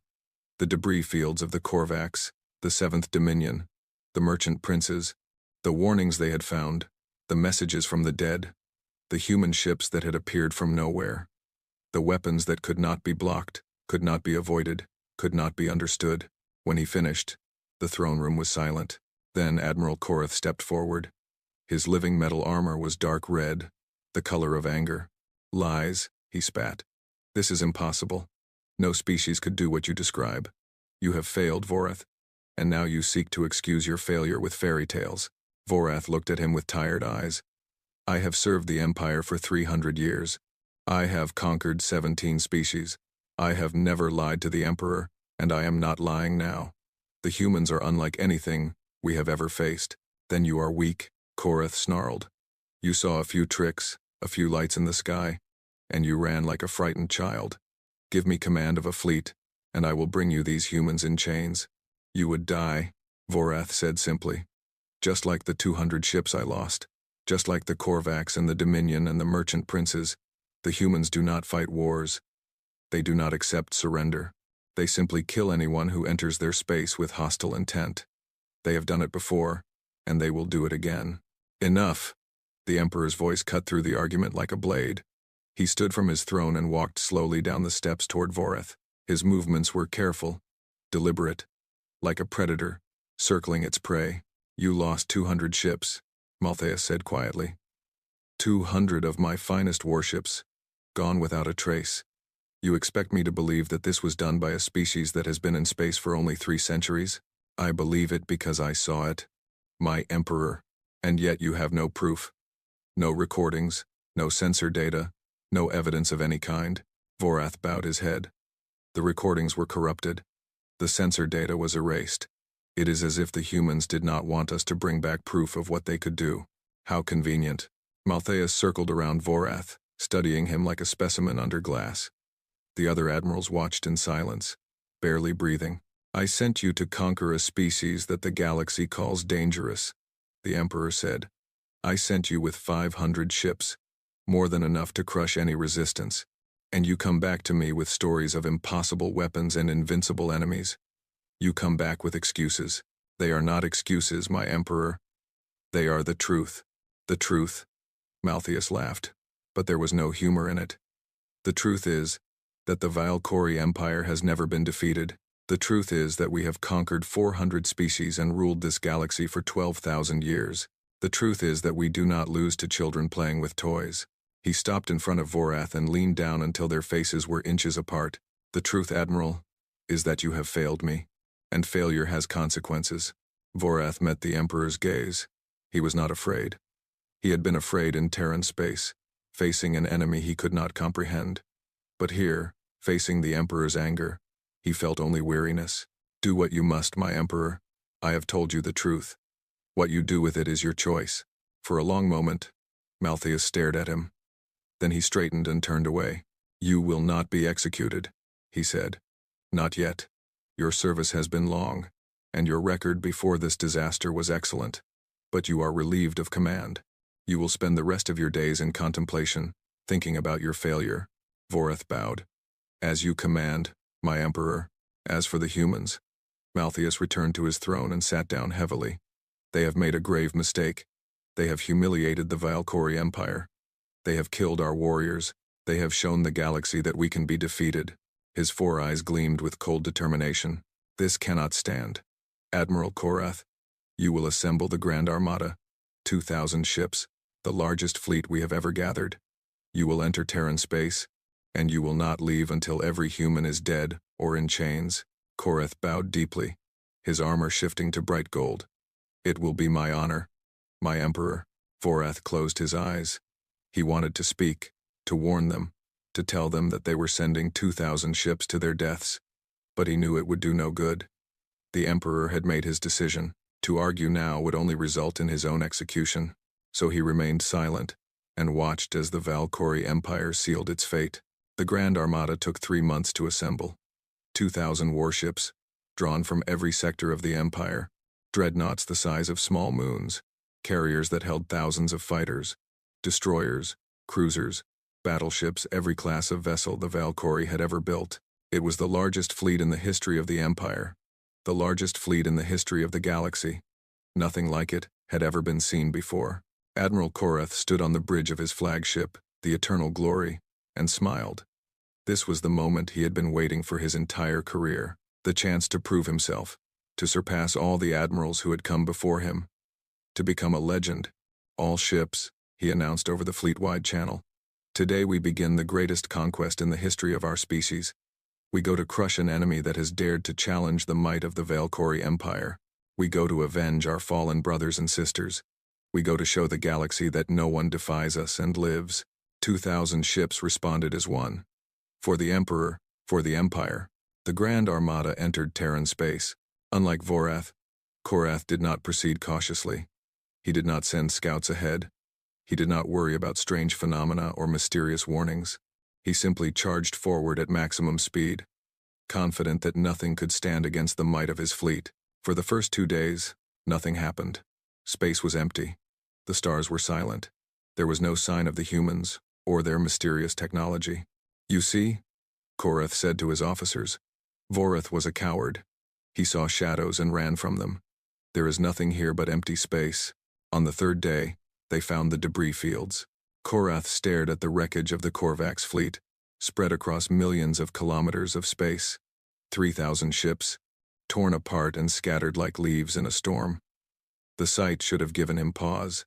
the debris fields of the Korvax, the Seventh Dominion, the merchant princes, the warnings they had found, the messages from the dead, the human ships that had appeared from nowhere, the weapons that could not be blocked, could not be avoided, could not be understood. When he finished, the throne room was silent. Then Admiral Korath stepped forward. His living metal armor was dark red, the color of anger. "Lies," he spat. "This is impossible. No species could do what you describe. You have failed, Vorath, and now you seek to excuse your failure with fairy tales." Vorath looked at him with tired eyes. "I have served the Empire for 300 years. I have conquered 17 species. I have never lied to the Emperor, and I am not lying now. The humans are unlike anything we have ever faced." "Then you are weak," Korath snarled. "You saw a few tricks, a few lights in the sky, and you ran like a frightened child. Give me command of a fleet, and I will bring you these humans in chains." "You would die," Vorath said simply. "Just like the 200 ships I lost. Just like the Korvax and the Dominion and the merchant princes. The humans do not fight wars. They do not accept surrender. They simply kill anyone who enters their space with hostile intent. They have done it before, and they will do it again." "Enough!" The Emperor's voice cut through the argument like a blade. He stood from his throne and walked slowly down the steps toward Vorath. His movements were careful, deliberate, like a predator, circling its prey. "You lost 200 ships," Malthaeus said quietly. 200 of my finest warships, gone without a trace. You expect me to believe that this was done by a species that has been in space for only 3 centuries? I believe it because I saw it. My Emperor. And yet you have no proof. No recordings, no sensor data, no evidence of any kind. Vorath bowed his head. The recordings were corrupted. The sensor data was erased. It is as if the humans did not want us to bring back proof of what they could do. How convenient. Malthaeus circled around Vorath, studying him like a specimen under glass. The other admirals watched in silence, barely breathing. "I sent you to conquer a species that the galaxy calls dangerous," the Emperor said. "I sent you with 500 ships, more than enough to crush any resistance. And you come back to me with stories of impossible weapons and invincible enemies. You come back with excuses. They are not excuses, my Emperor. They are the truth." "The truth?" Malthaeus laughed, but there was no humor in it. "The truth is that the Valkyrie Empire has never been defeated. The truth is that we have conquered 400 species and ruled this galaxy for 12,000 years. The truth is that we do not lose to children playing with toys." He stopped in front of Vorath and leaned down until their faces were inches apart. "The truth, Admiral, is that you have failed me, and failure has consequences." Vorath met the Emperor's gaze. He was not afraid. He had been afraid in Terran space, facing an enemy he could not comprehend. But here, facing the Emperor's anger, he felt only weariness. "Do what you must, my Emperor. I have told you the truth. What you do with it is your choice." For a long moment, Malthaeus stared at him. Then he straightened and turned away. "You will not be executed," he said. "Not yet. Your service has been long, and your record before this disaster was excellent. But you are relieved of command. You will spend the rest of your days in contemplation, thinking about your failure." Vorath bowed. "As you command, my Emperor." As for the humans, Malthus returned to his throne and sat down heavily. They have made a grave mistake. They have humiliated the Valkyrie Empire. They have killed our warriors. They have shown the galaxy that we can be defeated. His 4 eyes gleamed with cold determination. This cannot stand. Admiral Korath, you will assemble the Grand Armada, 2,000 ships, the largest fleet we have ever gathered. You will enter Terran space, and you will not leave until every human is dead or in chains. Korath bowed deeply, his armor shifting to bright gold. It will be my honor, my emperor. Vorath closed his eyes. He wanted to speak, to warn them, to tell them that they were sending 2,000 ships to their deaths, but he knew it would do no good. The emperor had made his decision. To argue now would only result in his own execution, so he remained silent and watched as the Valkyrie Empire sealed its fate. The Grand Armada took 3 months to assemble. 2,000 warships, drawn from every sector of the empire, dreadnoughts the size of small moons, carriers that held thousands of fighters, destroyers, cruisers, battleships, every class of vessel the Valkyrie had ever built. It was the largest fleet in the history of the empire, the largest fleet in the history of the galaxy. Nothing like it had ever been seen before. Admiral Korath stood on the bridge of his flagship, the Eternal Glory, and smiled. This was the moment he had been waiting for his entire career, the chance to prove himself, to surpass all the admirals who had come before him, to become a legend. All ships, he announced over the fleet-wide channel. Today we begin the greatest conquest in the history of our species. We go to crush an enemy that has dared to challenge the might of the Valkyrie Empire. We go to avenge our fallen brothers and sisters. We go to show the galaxy that no one defies us and lives. 2,000 ships responded as one. For the Emperor, for the Empire, the Grand Armada entered Terran space. Unlike Vorath, Korath did not proceed cautiously. He did not send scouts ahead. He did not worry about strange phenomena or mysterious warnings. He simply charged forward at maximum speed, confident that nothing could stand against the might of his fleet. For the first 2 days, nothing happened. Space was empty. The stars were silent. There was no sign of the humans or their mysterious technology. You see, Korath said to his officers, Vorath was a coward. He saw shadows and ran from them. There is nothing here but empty space. On the 3rd day, they found the debris fields. Korath stared at the wreckage of the Korvax fleet, spread across millions of kilometers of space. 3,000 ships, torn apart and scattered like leaves in a storm. The sight should have given him pause.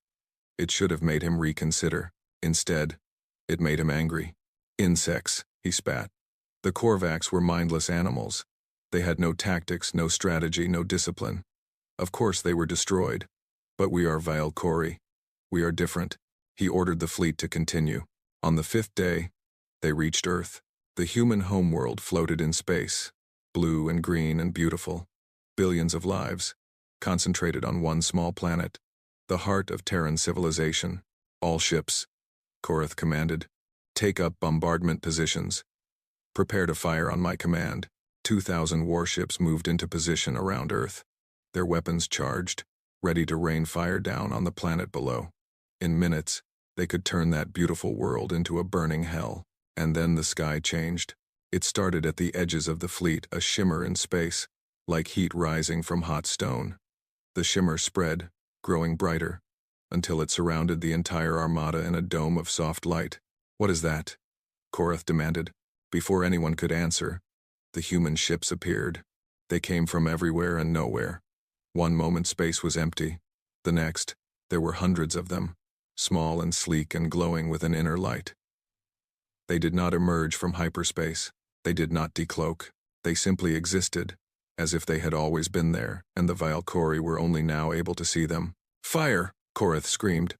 It should have made him reconsider. Instead, it made him angry. Insects, he spat. The Korvax were mindless animals. They had no tactics, no strategy, no discipline. Of course they were destroyed. But we are Valkyrie. We are different. He ordered the fleet to continue. On the 5th day, they reached Earth. The human homeworld floated in space, blue and green and beautiful. Billions of lives, concentrated on one small planet, the heart of Terran civilization. All ships, Korath commanded, take up bombardment positions. Prepare to fire on my command. 2,000 warships moved into position around Earth, their weapons charged, ready to rain fire down on the planet below. In minutes, they could turn that beautiful world into a burning hell. And then the sky changed. It started at the edges of the fleet, a shimmer in space, like heat rising from hot stone. The shimmer spread, growing brighter, until it surrounded the entire armada in a dome of soft light. What is that? Korath demanded. Before anyone could answer, the human ships appeared. They came from everywhere and nowhere. One moment space was empty. The next, there were hundreds of them, small and sleek and glowing with an inner light. They did not emerge from hyperspace. They did not decloak. They simply existed, as if they had always been there, and the Valkyrie were only now able to see them. Fire! Korath screamed.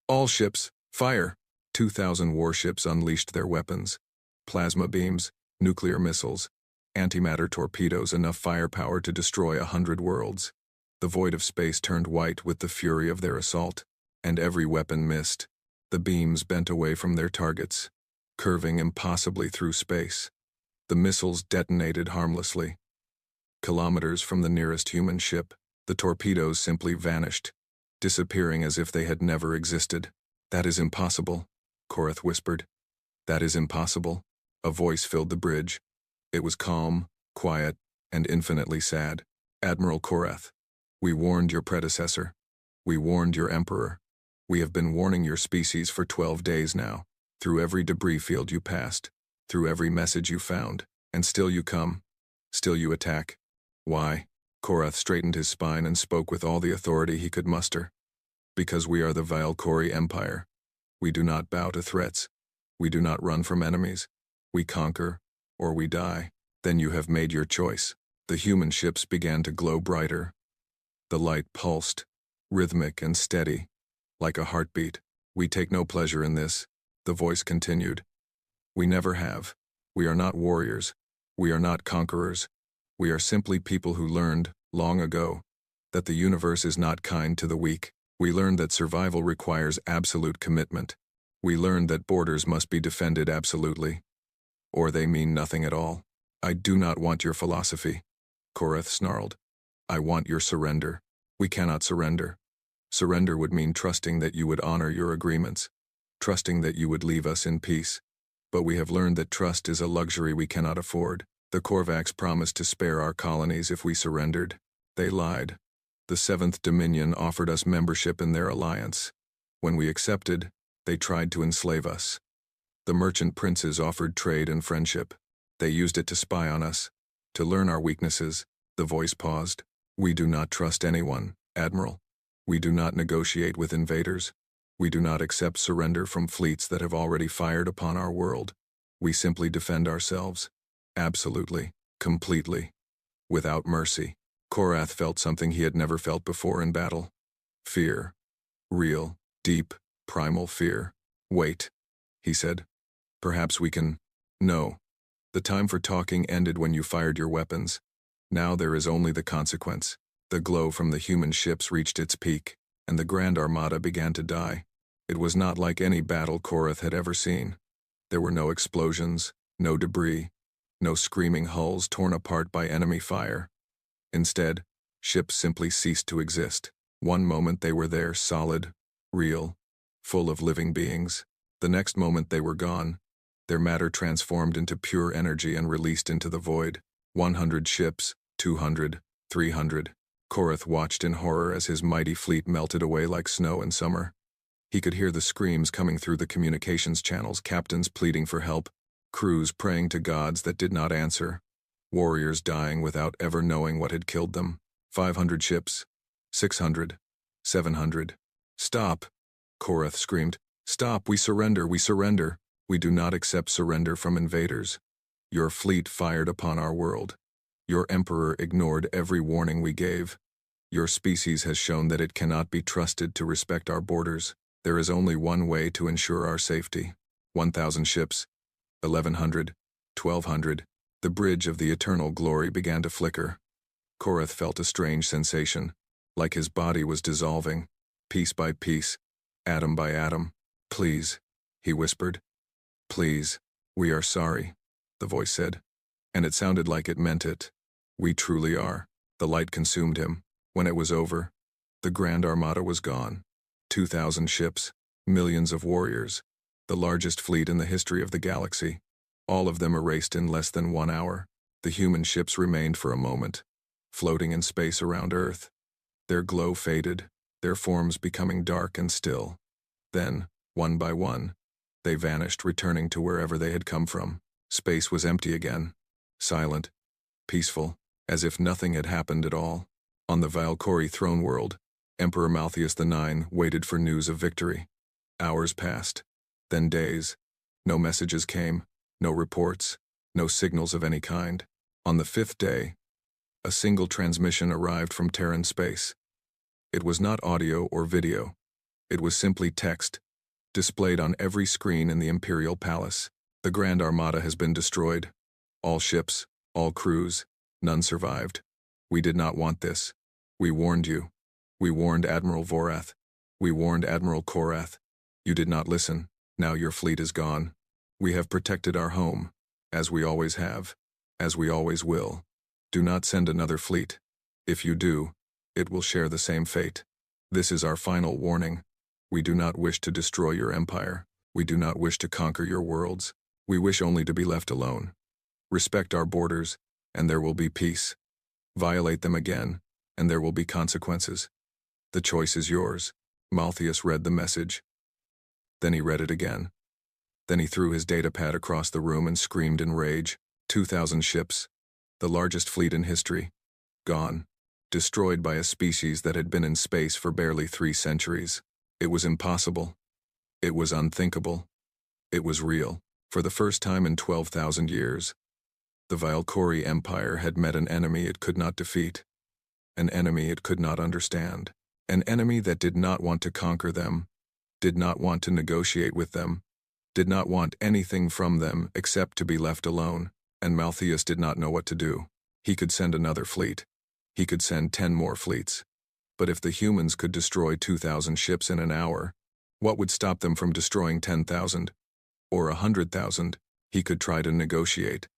All ships, fire! 2,000 warships unleashed their weapons. Plasma beams, nuclear missiles, antimatter torpedoes, enough firepower to destroy 100 worlds. The void of space turned white with the fury of their assault, and every weapon missed. The beams bent away from their targets, curving impossibly through space. The missiles detonated harmlessly. Kilometers from the nearest human ship, the torpedoes simply vanished, disappearing as if they had never existed. That is impossible, Korath whispered. That is impossible. A voice filled the bridge. It was calm, quiet, and infinitely sad. Admiral Korath, we warned your predecessor. We warned your emperor. We have been warning your species for 12 days now, through every debris field you passed, through every message you found, and still you come. Still you attack. Why? Korath straightened his spine and spoke with all the authority he could muster. Because we are the Valkyrie Empire. We do not bow to threats. We do not run from enemies. We conquer, or we die. Then you have made your choice. The human ships began to glow brighter. The light pulsed, rhythmic and steady, like a heartbeat. We take no pleasure in this, the voice continued. We never have. We are not warriors. We are not conquerors. We are simply people who learned, long ago, that the universe is not kind to the weak. We learned that survival requires absolute commitment. We learned that borders must be defended absolutely, or they mean nothing at all. I do not want your philosophy, Korath snarled. I want your surrender. We cannot surrender. Surrender would mean trusting that you would honor your agreements, trusting that you would leave us in peace. But we have learned that trust is a luxury we cannot afford. The Korvax promised to spare our colonies if we surrendered. They lied. The Seventh Dominion offered us membership in their alliance. When we accepted, they tried to enslave us. The merchant princes offered trade and friendship. They used it to spy on us, to learn our weaknesses. The voice paused. We do not trust anyone, Admiral. We do not negotiate with invaders. We do not accept surrender from fleets that have already fired upon our world. We simply defend ourselves. Absolutely, completely, without mercy. Korath felt something he had never felt before in battle. Fear. Real, deep, primal fear. Wait, he said. Perhaps we can... No. The time for talking ended when you fired your weapons. Now there is only the consequence. The glow from the human ships reached its peak, and the Grand Armada began to die. It was not like any battle Korath had ever seen. There were no explosions, no debris, no screaming hulls torn apart by enemy fire. Instead, ships simply ceased to exist. One moment they were there, solid, real, full of living beings. The next moment they were gone. Their matter transformed into pure energy and released into the void. 100 ships, 200, 300. Korath watched in horror as his mighty fleet melted away like snow in summer. He could hear the screams coming through the communications channels, captains pleading for help, crews praying to gods that did not answer, warriors dying without ever knowing what had killed them. 500 ships, 600, 700. Stop, Korath screamed. Stop, we surrender, we surrender. We do not accept surrender from invaders. Your fleet fired upon our world. Your emperor ignored every warning we gave. Your species has shown that it cannot be trusted to respect our borders. There is only one way to ensure our safety. 1,000 ships, 1,100, 1,200. The bridge of the eternal glory began to flicker. Korath felt a strange sensation, like his body was dissolving, piece by piece, atom by atom. Please, he whispered. Please, we are sorry, the voice said, and it sounded like it meant it. We truly are. The light consumed him. When it was over, the Grand Armada was gone. 2,000 ships, millions of warriors, the largest fleet in the history of the galaxy. All of them erased in less than 1 hour. The human ships remained for a moment, floating in space around Earth. Their glow faded, their forms becoming dark and still. Then, one by one, they vanished, returning to wherever they had come from. Space was empty again, silent, peaceful, as if nothing had happened at all. On the Valkyrie throne world, Emperor Malthius IX waited for news of victory. Hours passed, then days. No messages came, no reports, no signals of any kind. On the 5th day, a single transmission arrived from Terran space. It was not audio or video. It was simply text, displayed on every screen in the Imperial Palace. The Grand Armada has been destroyed. All ships, all crews, none survived. We did not want this. We warned you. We warned Admiral Vorath. We warned Admiral Korath. You did not listen. Now your fleet is gone. We have protected our home, as we always have, as we always will. Do not send another fleet. If you do, it will share the same fate. This is our final warning. We do not wish to destroy your empire. We do not wish to conquer your worlds. We wish only to be left alone. Respect our borders, and there will be peace. Violate them again, and there will be consequences. The choice is yours. Malthus read the message. Then he read it again. Then he threw his datapad across the room and screamed in rage. 2,000 ships, the largest fleet in history, gone, destroyed by a species that had been in space for barely 3 centuries. It was impossible. It was unthinkable. It was real. For the first time in 12,000 years, the Valkyrie Empire had met an enemy it could not defeat, an enemy it could not understand, an enemy that did not want to conquer them, did not want to negotiate with them, did not want anything from them except to be left alone, and Malthus did not know what to do. He could send another fleet. He could send 10 more fleets. But if the humans could destroy 2,000 ships in an hour, what would stop them from destroying 10,000? Or 100,000? He could try to negotiate.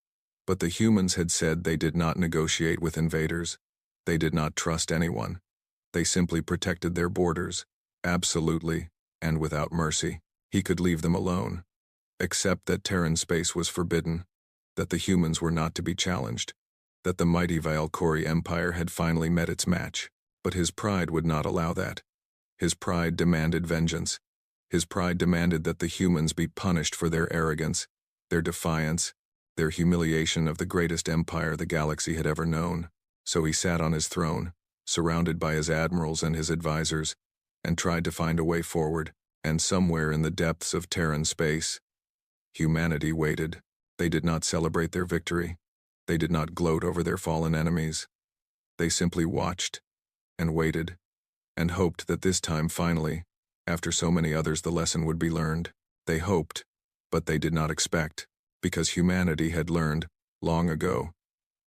But the humans had said they did not negotiate with invaders. They did not trust anyone. They simply protected their borders, absolutely, and without mercy. He could leave them alone. Except that Terran space was forbidden, that the humans were not to be challenged, that the mighty Valkyrie Empire had finally met its match. But his pride would not allow that. His pride demanded vengeance. His pride demanded that the humans be punished for their arrogance, their defiance, their humiliation of the greatest empire the galaxy had ever known. So he sat on his throne, surrounded by his admirals and his advisors, and tried to find a way forward, and somewhere in the depths of Terran space, humanity waited. They did not celebrate their victory. They did not gloat over their fallen enemies. They simply watched, and waited, and hoped that this time finally, after so many others, the lesson would be learned. They hoped, but they did not expect, because humanity had learned, long ago,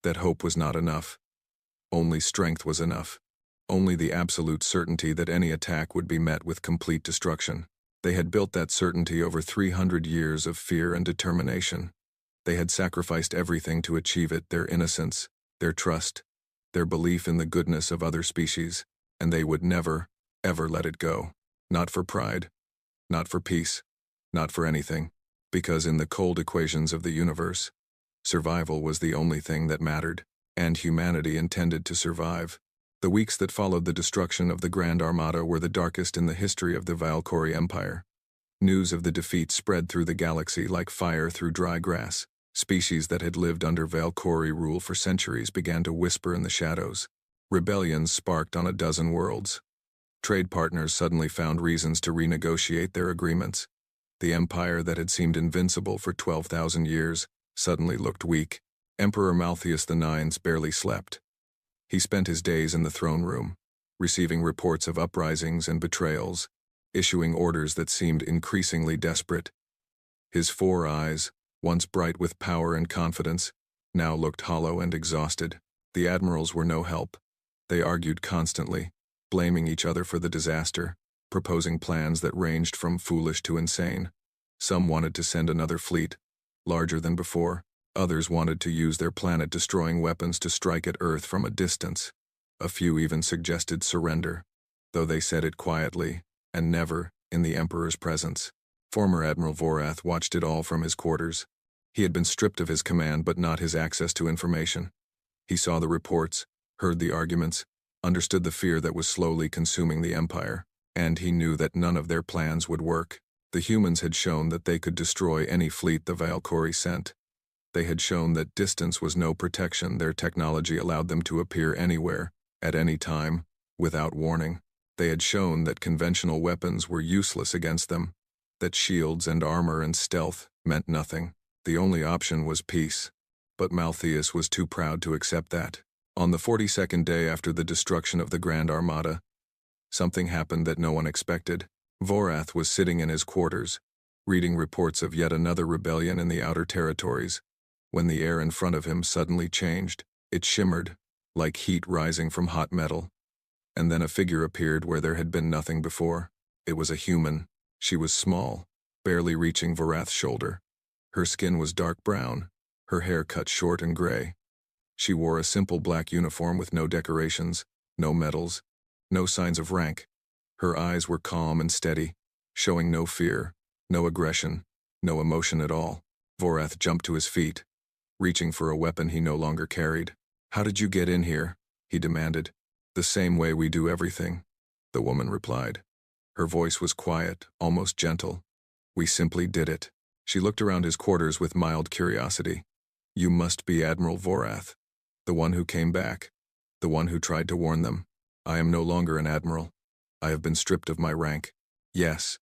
that hope was not enough. Only strength was enough. Only the absolute certainty that any attack would be met with complete destruction. They had built that certainty over 300 years of fear and determination. They had sacrificed everything to achieve it, their innocence, their trust, their belief in the goodness of other species, and they would never, ever let it go. Not for pride, not for peace, not for anything, because in the cold equations of the universe, survival was the only thing that mattered, and humanity intended to survive. The weeks that followed the destruction of the Grand Armada were the darkest in the history of the Valkyrie Empire. News of the defeat spread through the galaxy like fire through dry grass. Species that had lived under Valkyrie rule for centuries began to whisper in the shadows. Rebellions sparked on a dozen worlds. Trade partners suddenly found reasons to renegotiate their agreements. The empire that had seemed invincible for 12,000 years suddenly looked weak. Emperor Malthus IX barely slept. He spent his days in the throne room, receiving reports of uprisings and betrayals, issuing orders that seemed increasingly desperate. His 4 eyes, once bright with power and confidence, now looked hollow and exhausted. The admirals were no help. They argued constantly, blaming each other for the disaster, proposing plans that ranged from foolish to insane. Some wanted to send another fleet, larger than before. Others wanted to use their planet-destroying weapons to strike at Earth from a distance. A few even suggested surrender, though they said it quietly, and never in the Emperor's presence. Former Admiral Vorath watched it all from his quarters. He had been stripped of his command but not his access to information. He saw the reports, heard the arguments, understood the fear that was slowly consuming the Empire, and he knew that none of their plans would work. The humans had shown that they could destroy any fleet the Valkyrie sent. They had shown that distance was no protection. Their technology allowed them to appear anywhere, at any time, without warning. They had shown that conventional weapons were useless against them, that shields and armor and stealth meant nothing. The only option was peace. But Malthus was too proud to accept that. On the 42nd day after the destruction of the Grand Armada, something happened that no one expected. Vorath was sitting in his quarters, reading reports of yet another rebellion in the outer territories, when the air in front of him suddenly changed. It shimmered, like heat rising from hot metal. And then a figure appeared where there had been nothing before. It was a human. She was small, barely reaching Vorath's shoulder. Her skin was dark brown, her hair cut short and gray. She wore a simple black uniform with no decorations, no medals, no signs of rank. Her eyes were calm and steady, showing no fear, no aggression, no emotion at all. Vorath jumped to his feet. reaching for a weapon he no longer carried. "How did you get in here?" he demanded. "The same way we do everything," the woman replied. Her voice was quiet, almost gentle. "We simply did it." She looked around his quarters with mild curiosity. "You must be Admiral Vorath, the one who came back, the one who tried to warn them." "I am no longer an admiral. I have been stripped of my rank." "Yes,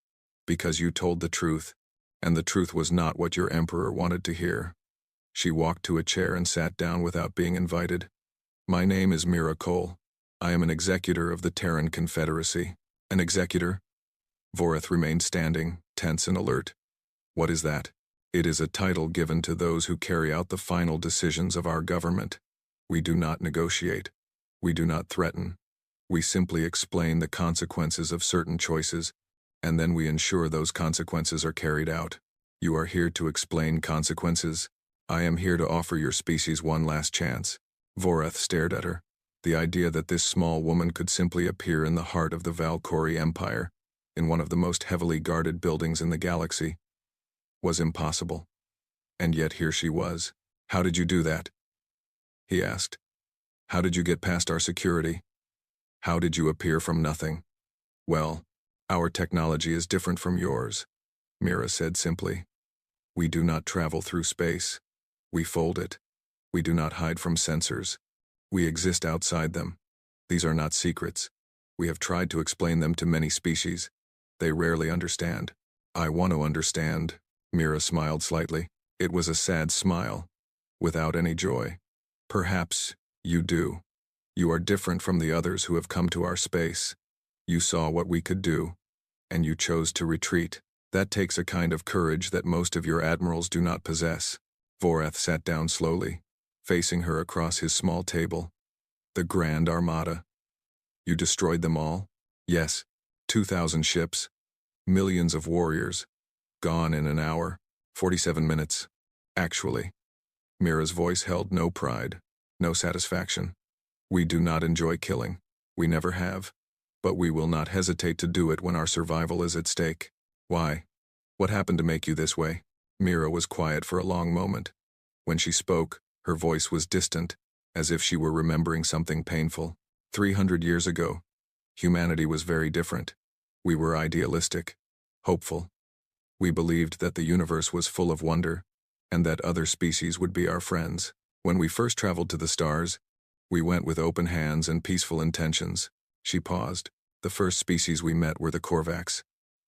because you told the truth, and the truth was not what your emperor wanted to hear." She walked to a chair and sat down without being invited. "My name is Mira Cole. I am an executor of the Terran Confederacy." "An executor?" Vorath remained standing, tense and alert. "What is that?" "It is a title given to those who carry out the final decisions of our government. We do not negotiate. We do not threaten. We simply explain the consequences of certain choices, and then we ensure those consequences are carried out." "You are here to explain consequences?" "I am here to offer your species one last chance." Vorath stared at her. The idea that this small woman could simply appear in the heart of the Valkyrie Empire, in one of the most heavily guarded buildings in the galaxy, was impossible. And yet here she was. "How did you do that?" he asked. "How did you get past our security? How did you appear from nothing?" "Well, our technology is different from yours," Mira said simply. "We do not travel through space. We fold it. We do not hide from sensors. We exist outside them. These are not secrets. We have tried to explain them to many species. They rarely understand." "I want to understand," Mira smiled slightly. It was a sad smile, without any joy. "Perhaps you do. You are different from the others who have come to our space. You saw what we could do, and you chose to retreat. That takes a kind of courage that most of your admirals do not possess." Vorath sat down slowly, facing her across his small table. "The Grand Armada. You destroyed them all?" "Yes. 2,000 ships. Millions of warriors. Gone in an hour. 47 minutes. Actually." Mira's voice held no pride, no satisfaction. "We do not enjoy killing. We never have. But we will not hesitate to do it when our survival is at stake." "Why? What happened to make you this way?" Mira was quiet for a long moment. When she spoke, her voice was distant, as if she were remembering something painful. 300 years ago, humanity was very different. We were idealistic, hopeful. We believed that the universe was full of wonder, and that other species would be our friends. When we first traveled to the stars, we went with open hands and peaceful intentions. She paused. "The first species we met were the Korvax.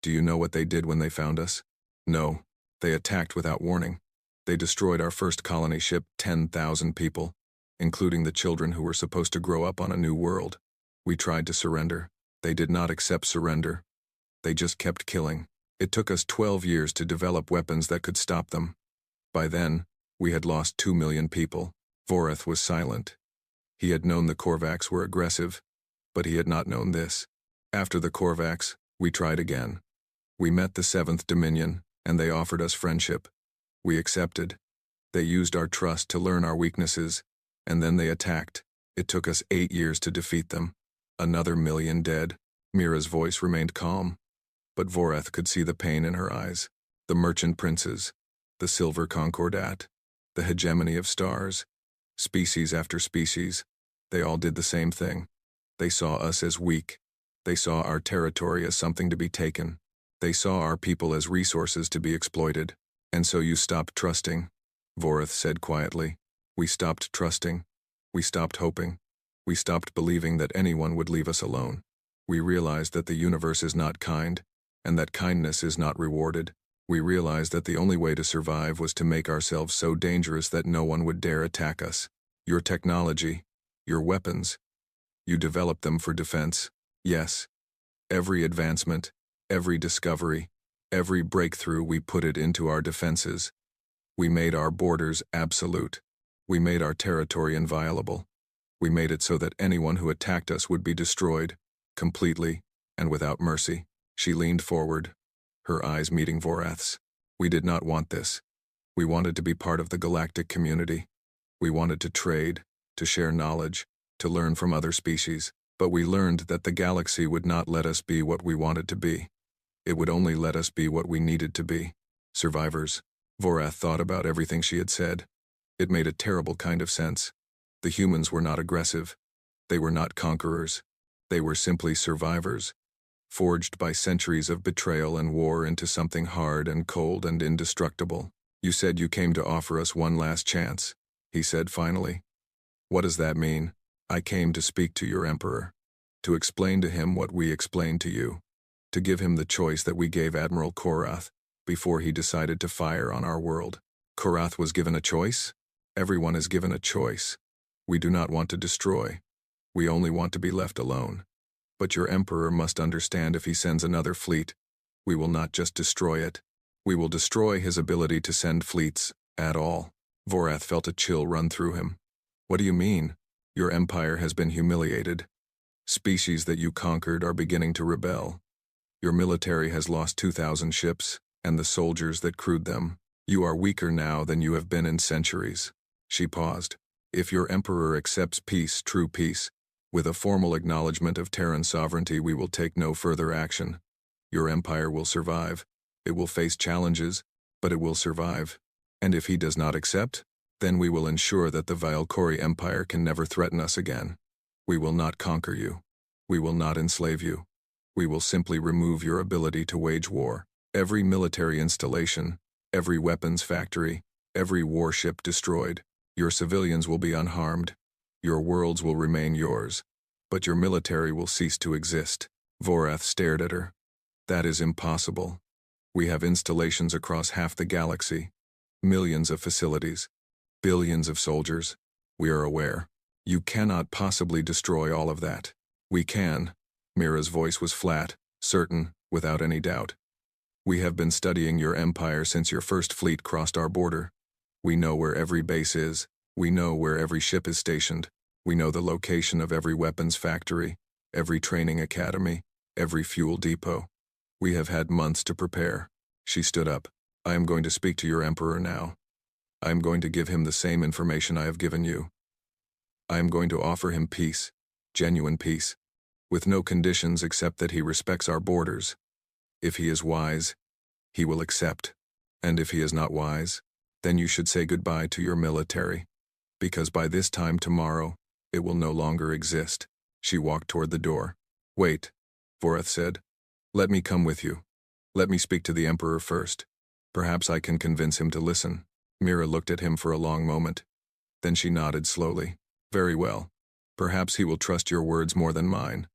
Do you know what they did when they found us?" "No. They attacked without warning. They destroyed our first colony ship, 10,000 people, including the children who were supposed to grow up on a new world. We tried to surrender. They did not accept surrender. They just kept killing. It took us 12 years to develop weapons that could stop them. By then, we had lost 2 million people." Vorath was silent. He had known the Korvax were aggressive, but he had not known this. "After the Korvax, we tried again. We met the 7th Dominion, and they offered us friendship. We accepted. They used our trust to learn our weaknesses, and then they attacked. It took us 8 years to defeat them. Another million dead." Mira's voice remained calm, but Vorath could see the pain in her eyes. "The merchant princes, the silver concordat, the hegemony of stars, species after species, they all did the same thing. They saw us as weak. They saw our territory as something to be taken. They saw our people as resources to be exploited. And so you stopped trusting," Vorath said quietly. "We stopped trusting. We stopped hoping. We stopped believing that anyone would leave us alone. We realized that the universe is not kind, and that kindness is not rewarded. We realized that the only way to survive was to make ourselves so dangerous that no one would dare attack us. Your technology, your weapons, you developed them for defense. Yes. Every advancement, every discovery, every breakthrough, we put it into our defenses. We made our borders absolute. We made our territory inviolable. We made it so that anyone who attacked us would be destroyed, completely, and without mercy." She leaned forward, her eyes meeting Vorath's. "We did not want this. We wanted to be part of the galactic community. We wanted to trade, to share knowledge, to learn from other species. But we learned that the galaxy would not let us be what we wanted to be. It would only let us be what we needed to be. Survivors." Vorath thought about everything she had said. It made a terrible kind of sense. The humans were not aggressive. They were not conquerors. They were simply survivors, forged by centuries of betrayal and war into something hard and cold and indestructible. You said you came to offer us one last chance, he said finally. What does that mean? I came to speak to your emperor, to explain to him what we explained to you, to give him the choice that we gave Admiral Korath before he decided to fire on our world. Korath was given a choice? Everyone is given a choice. We do not want to destroy. We only want to be left alone. But your emperor must understand if he sends another fleet, we will not just destroy it. We will destroy his ability to send fleets at all. Vorath felt a chill run through him. What do you mean? Your empire has been humiliated. Species that you conquered are beginning to rebel. Your military has lost 2,000 ships, and the soldiers that crewed them. You are weaker now than you have been in centuries. She paused. If your emperor accepts peace, true peace, with a formal acknowledgement of Terran sovereignty, we will take no further action. Your empire will survive. It will face challenges, but it will survive. And if he does not accept, then we will ensure that the Valkyrie Empire can never threaten us again. We will not conquer you. We will not enslave you. We will simply remove your ability to wage war. Every military installation, every weapons factory, every warship destroyed. Your civilians will be unharmed. Your worlds will remain yours, but your military will cease to exist. Vorath stared at her. That is impossible. We have installations across half the galaxy, millions of facilities, billions of soldiers. We are aware. You cannot possibly destroy all of that. We can. Mira's voice was flat, certain, without any doubt. We have been studying your empire since your first fleet crossed our border. We know where every base is. We know where every ship is stationed. We know the location of every weapons factory, every training academy, every fuel depot. We have had months to prepare. She stood up. I am going to speak to your emperor now. I am going to give him the same information I have given you. I am going to offer him peace, genuine peace, with no conditions except that he respects our borders. If he is wise, he will accept. And if he is not wise, then you should say goodbye to your military, because by this time tomorrow, it will no longer exist. She walked toward the door. Wait, Vorath said. Let me come with you. Let me speak to the Emperor first. Perhaps I can convince him to listen. Mira looked at him for a long moment. Then she nodded slowly. Very well. Perhaps he will trust your words more than mine.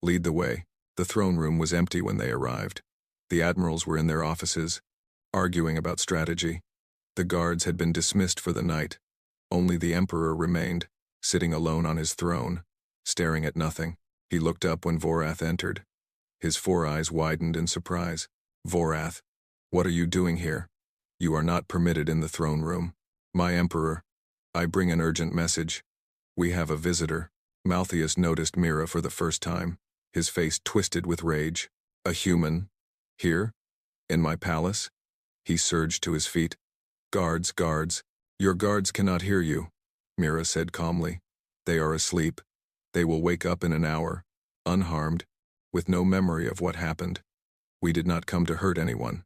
Lead the way. The throne room was empty when they arrived. The admirals were in their offices, arguing about strategy. The guards had been dismissed for the night. Only the Emperor remained, sitting alone on his throne, staring at nothing. He looked up when Vorath entered. His four eyes widened in surprise. Vorath, what are you doing here? You are not permitted in the throne room. My Emperor, I bring an urgent message. We have a visitor. Malthius noticed Mira for the first time, his face twisted with rage. A human? Here? In my palace? He surged to his feet. Guards, guards. Your guards cannot hear you, Mira said calmly. They are asleep. They will wake up in an hour, unharmed, with no memory of what happened. We did not come to hurt anyone.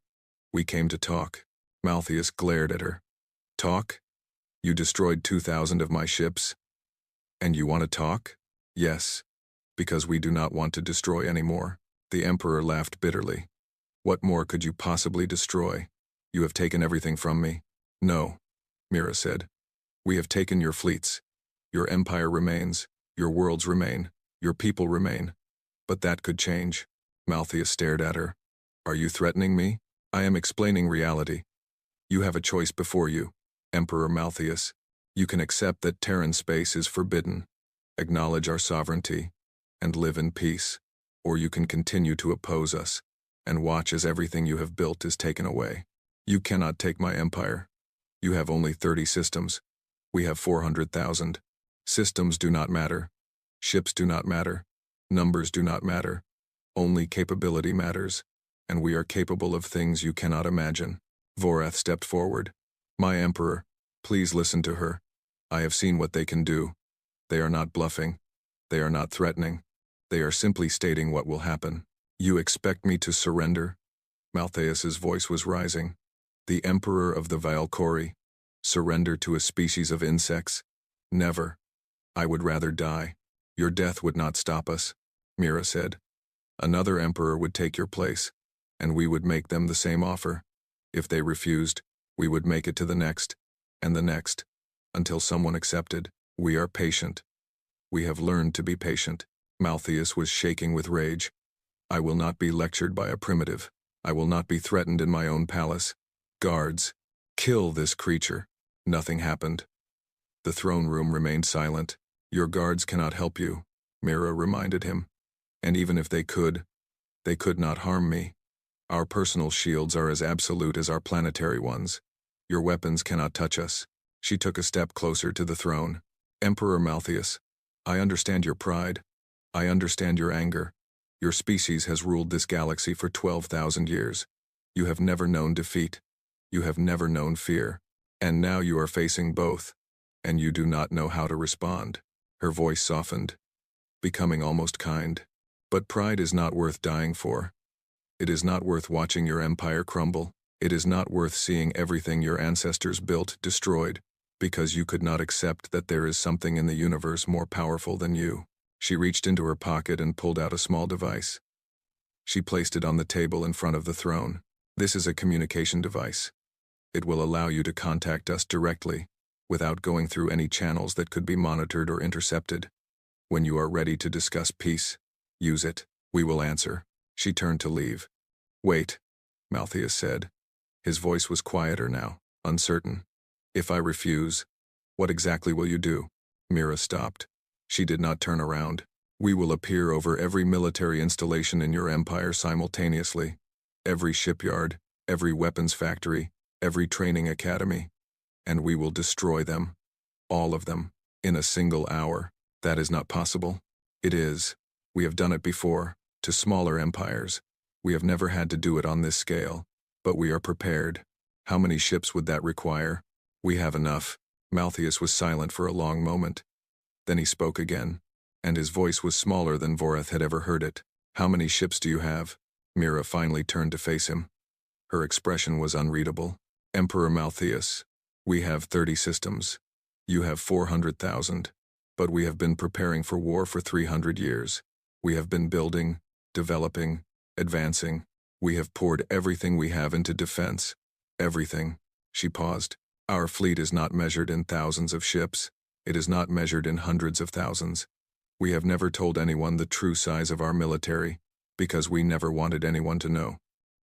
We came to talk. Malthius glared at her. Talk? You destroyed 2,000 of my ships? And you want to talk? Yes, because we do not want to destroy any more. The Emperor laughed bitterly. What more could you possibly destroy? You have taken everything from me. No, Mira said. We have taken your fleets. Your empire remains. Your worlds remain. Your people remain. But that could change. Malthius stared at her. Are you threatening me? I am explaining reality. You have a choice before you, Emperor Malthius. You can accept that Terran space is forbidden, acknowledge our sovereignty, and live in peace. Or you can continue to oppose us, and watch as everything you have built is taken away. You cannot take my empire. You have only 30 systems. We have 400,000. Systems do not matter. Ships do not matter. Numbers do not matter. Only capability matters, and we are capable of things you cannot imagine. Vorath stepped forward. My Emperor, please listen to her. I have seen what they can do. They are not bluffing. They are not threatening. They are simply stating what will happen. You expect me to surrender? Malthius's voice was rising. The Emperor of the Valkyrie, Surrender to a species of insects? Never. I would rather die. Your death would not stop us, Mira said. Another emperor would take your place, and we would make them the same offer. If they refused, we would make it to the next, and the next, until someone accepted. We are patient. We have learned to be patient. Malthus was shaking with rage. I will not be lectured by a primitive. I will not be threatened in my own palace. Guards, kill this creature. Nothing happened. The throne room remained silent. Your guards cannot help you, Mira reminded him. And even if they could not harm me. Our personal shields are as absolute as our planetary ones. Your weapons cannot touch us. She took a step closer to the throne. Emperor Malthus, I understand your pride. I understand your anger. Your species has ruled this galaxy for 12,000 years. You have never known defeat. You have never known fear. And now you are facing both. And you do not know how to respond. Her voice softened, becoming almost kind. But pride is not worth dying for. It is not worth watching your empire crumble. It is not worth seeing everything your ancestors built destroyed, because you could not accept that there is something in the universe more powerful than you. She reached into her pocket and pulled out a small device. She placed it on the table in front of the throne. This is a communication device. It will allow you to contact us directly, without going through any channels that could be monitored or intercepted. When you are ready to discuss peace, use it. We will answer. She turned to leave. Wait, Malthus said. His voice was quieter now, uncertain. If I refuse, what exactly will you do? Mira stopped. She did not turn around. We will appear over every military installation in your empire simultaneously. Every shipyard, every weapons factory, every training academy. And we will destroy them. All of them. In a single hour. That is not possible. It is. We have done it before. To smaller empires. We have never had to do it on this scale. But we are prepared. How many ships would that require? We have enough. Malthus was silent for a long moment. Then he spoke again, and his voice was smaller than Voreth had ever heard it. How many ships do you have? Mira finally turned to face him. Her expression was unreadable. Emperor Malthus, we have 30 systems. You have 400,000. But we have been preparing for war for 300 years. We have been building, developing, advancing. We have poured everything we have into defense. Everything. She paused. Our fleet is not measured in thousands of ships. It is not measured in hundreds of thousands. We have never told anyone the true size of our military, because we never wanted anyone to know.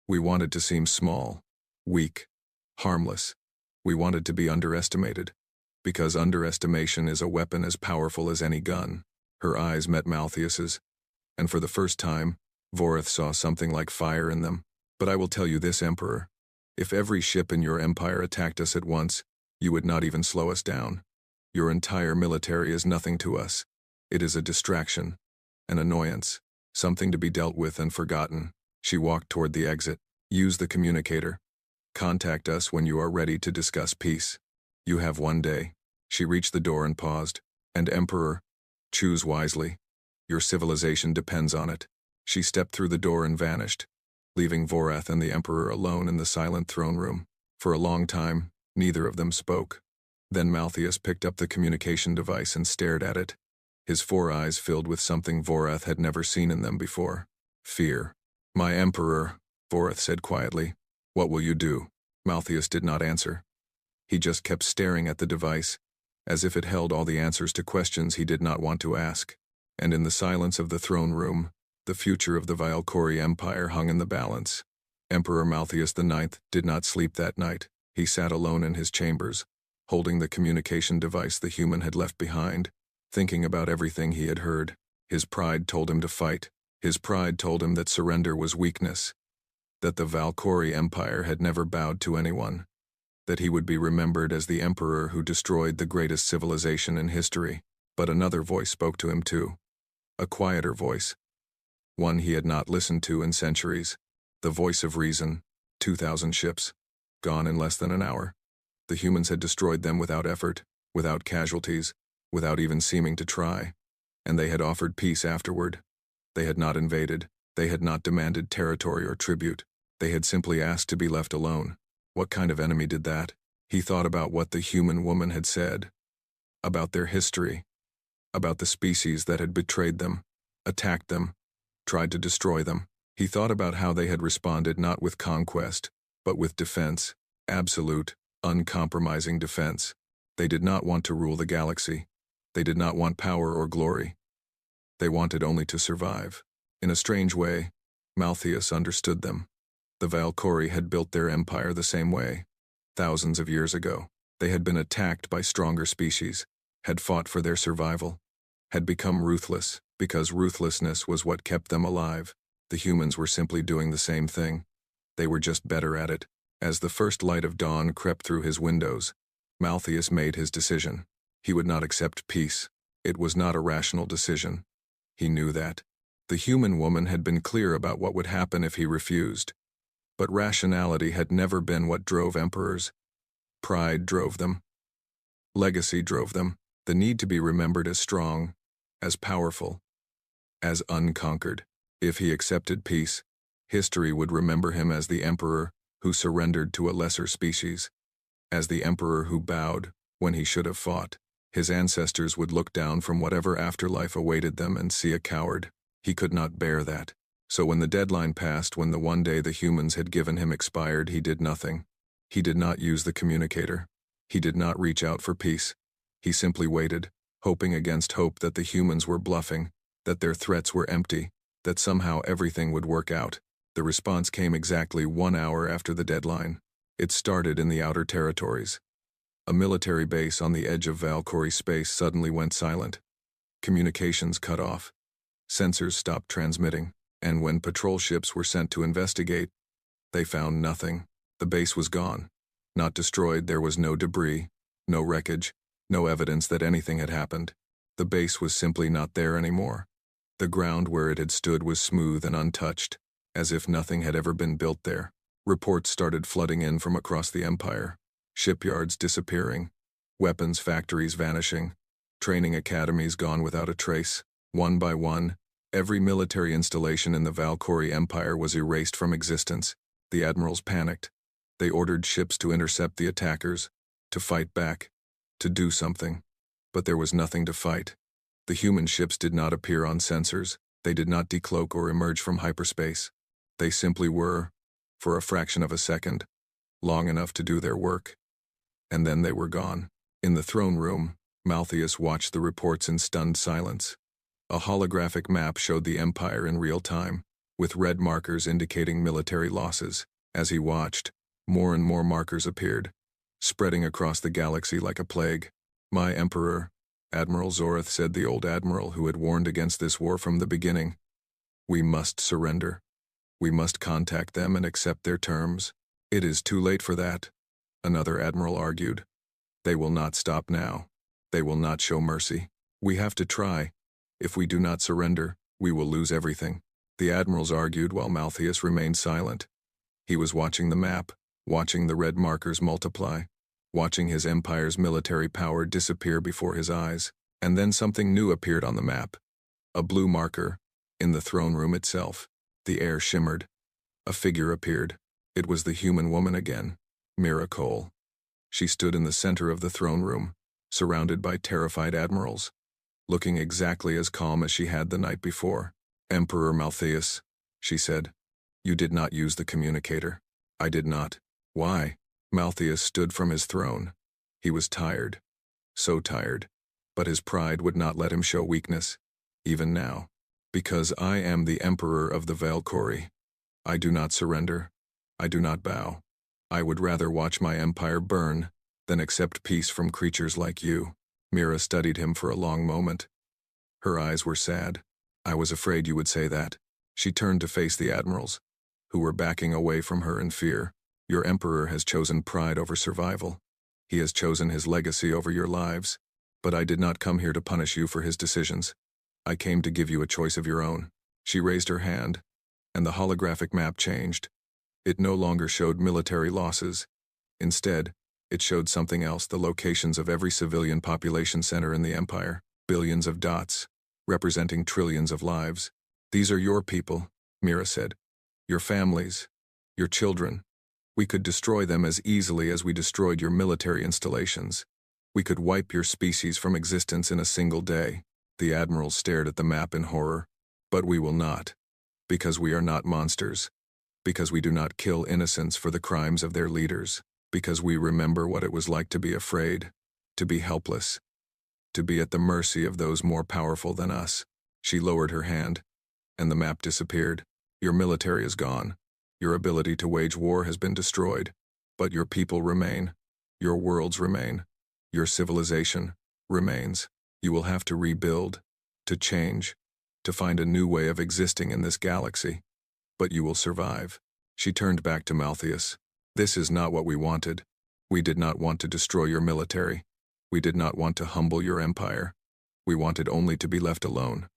We wanted to seem small, weak, harmless. We wanted to be underestimated, because underestimation is a weapon as powerful as any gun. Her eyes met Malthus's, and for the first time, Voreth saw something like fire in them. But I will tell you this, Emperor. If every ship in your empire attacked us at once, you would not even slow us down. Your entire military is nothing to us. It is a distraction, an annoyance, something to be dealt with and forgotten. She walked toward the exit. Use the communicator. Contact us when you are ready to discuss peace. You have one day. She reached the door and paused. And Emperor, choose wisely. Your civilization depends on it. She stepped through the door and vanished, leaving Voreth and the Emperor alone in the silent throne room. For a long time, neither of them spoke. Then Malthus picked up the communication device and stared at it. His 4 eyes filled with something Voreth had never seen in them before. Fear. My Emperor, Voreth said quietly. What will you do? Malthus did not answer. He just kept staring at the device, as if it held all the answers to questions he did not want to ask. And in the silence of the throne room, the future of the Valkyrie Empire hung in the balance. Emperor Malthus IX did not sleep that night. He sat alone in his chambers, holding the communication device the human had left behind, thinking about everything he had heard. His pride told him to fight. His pride told him that surrender was weakness, that the Valkyrie Empire had never bowed to anyone, that he would be remembered as the emperor who destroyed the greatest civilization in history. But another voice spoke to him too. A quieter voice. One he had not listened to in centuries. The voice of reason. 2,000 ships. Gone in less than an hour. The humans had destroyed them without effort, without casualties, without even seeming to try. And they had offered peace afterward. They had not invaded. They had not demanded territory or tribute. They had simply asked to be left alone. What kind of enemy did that? He thought about what the human woman had said, about their history, about the species that had betrayed them, attacked them, tried to destroy them. He thought about how they had responded not with conquest, but with defense, absolute, uncompromising defense. They did not want to rule the galaxy. They did not want power or glory. They wanted only to survive. In a strange way, Malthus understood them. The Valkyrie had built their empire the same way. Thousands of years ago, they had been attacked by stronger species, had fought for their survival, had become ruthless, because ruthlessness was what kept them alive. The humans were simply doing the same thing. They were just better at it. As the first light of dawn crept through his windows, Malthus made his decision. He would not accept peace. It was not a rational decision. He knew that. The human woman had been clear about what would happen if he refused. But rationality had never been what drove emperors. Pride drove them. Legacy drove them. The need to be remembered as strong, as powerful, as unconquered. If he accepted peace, history would remember him as the emperor who surrendered to a lesser species, as the emperor who bowed when he should have fought. His ancestors would look down from whatever afterlife awaited them and see a coward. He could not bear that. So when the deadline passed, when the one day the humans had given him expired, he did nothing. He did not use the communicator. He did not reach out for peace. He simply waited, hoping against hope that the humans were bluffing, that their threats were empty, that somehow everything would work out. The response came exactly 1 hour after the deadline. It started in the outer territories. A military base on the edge of Valkyrie space suddenly went silent. Communications cut off. Sensors stopped transmitting. And when patrol ships were sent to investigate, they found nothing. The base was gone. Not destroyed, there was no debris, no wreckage, no evidence that anything had happened. The base was simply not there anymore. The ground where it had stood was smooth and untouched, as if nothing had ever been built there. Reports started flooding in from across the empire. Shipyards disappearing, weapons factories vanishing, training academies gone without a trace. One by one, every military installation in the Valkyrie Empire was erased from existence. The admirals panicked. They ordered ships to intercept the attackers, to fight back, to do something. But there was nothing to fight. The human ships did not appear on sensors. They did not decloak or emerge from hyperspace. They simply were, for a fraction of a second, long enough to do their work. And then they were gone. In the throne room, Malthus watched the reports in stunned silence. A holographic map showed the Empire in real time, with red markers indicating military losses. As he watched, more and more markers appeared, spreading across the galaxy like a plague. "My Emperor," Admiral Zorith said, the old admiral who had warned against this war from the beginning. "We must surrender. We must contact them and accept their terms." "It is too late for that," another admiral argued. "They will not stop now. They will not show mercy. We have to try. If we do not surrender, we will lose everything." The admirals argued while Malthus remained silent. He was watching the map, watching the red markers multiply, watching his empire's military power disappear before his eyes. And then something new appeared on the map. A blue marker, in the throne room itself. The air shimmered. A figure appeared. It was the human woman again, Mira Cole. She stood in the center of the throne room, surrounded by terrified admirals, looking exactly as calm as she had the night before. "Emperor Malthus," she said, "you did not use the communicator." "I did not." "Why?" Malthus stood from his throne. He was tired. So tired. But his pride would not let him show weakness, even now. "Because I am the Emperor of the Valkyrie. I do not surrender. I do not bow. I would rather watch my empire burn than accept peace from creatures like you." Mira studied him for a long moment. Her eyes were sad. "I was afraid you would say that." She turned to face the admirals, who were backing away from her in fear. "Your emperor has chosen pride over survival. He has chosen his legacy over your lives. But I did not come here to punish you for his decisions. I came to give you a choice of your own." She raised her hand, and the holographic map changed. It no longer showed military losses. Instead, it showed something else: the locations of every civilian population center in the empire. Billions of dots, representing trillions of lives. "These are your people," Mira said. "Your families, your children, We could destroy them as easily as we destroyed your military installations. We could wipe your species from existence in a single day. The Admiral stared at the map in horror. But we will not. Because we are not monsters. Because we do not kill innocents for the crimes of their leaders. Because we remember what it was like to be afraid, to be helpless, to be at the mercy of those more powerful than us. She lowered her hand, and the map disappeared. Your military is gone. Your ability to wage war has been destroyed. But your people remain. Your worlds remain. Your civilization remains. You will have to rebuild, to change, to find a new way of existing in this galaxy. But you will survive. She turned back to Malthus. This is not what we wanted. We did not want to destroy your military. We did not want to humble your empire. We wanted only to be left alone.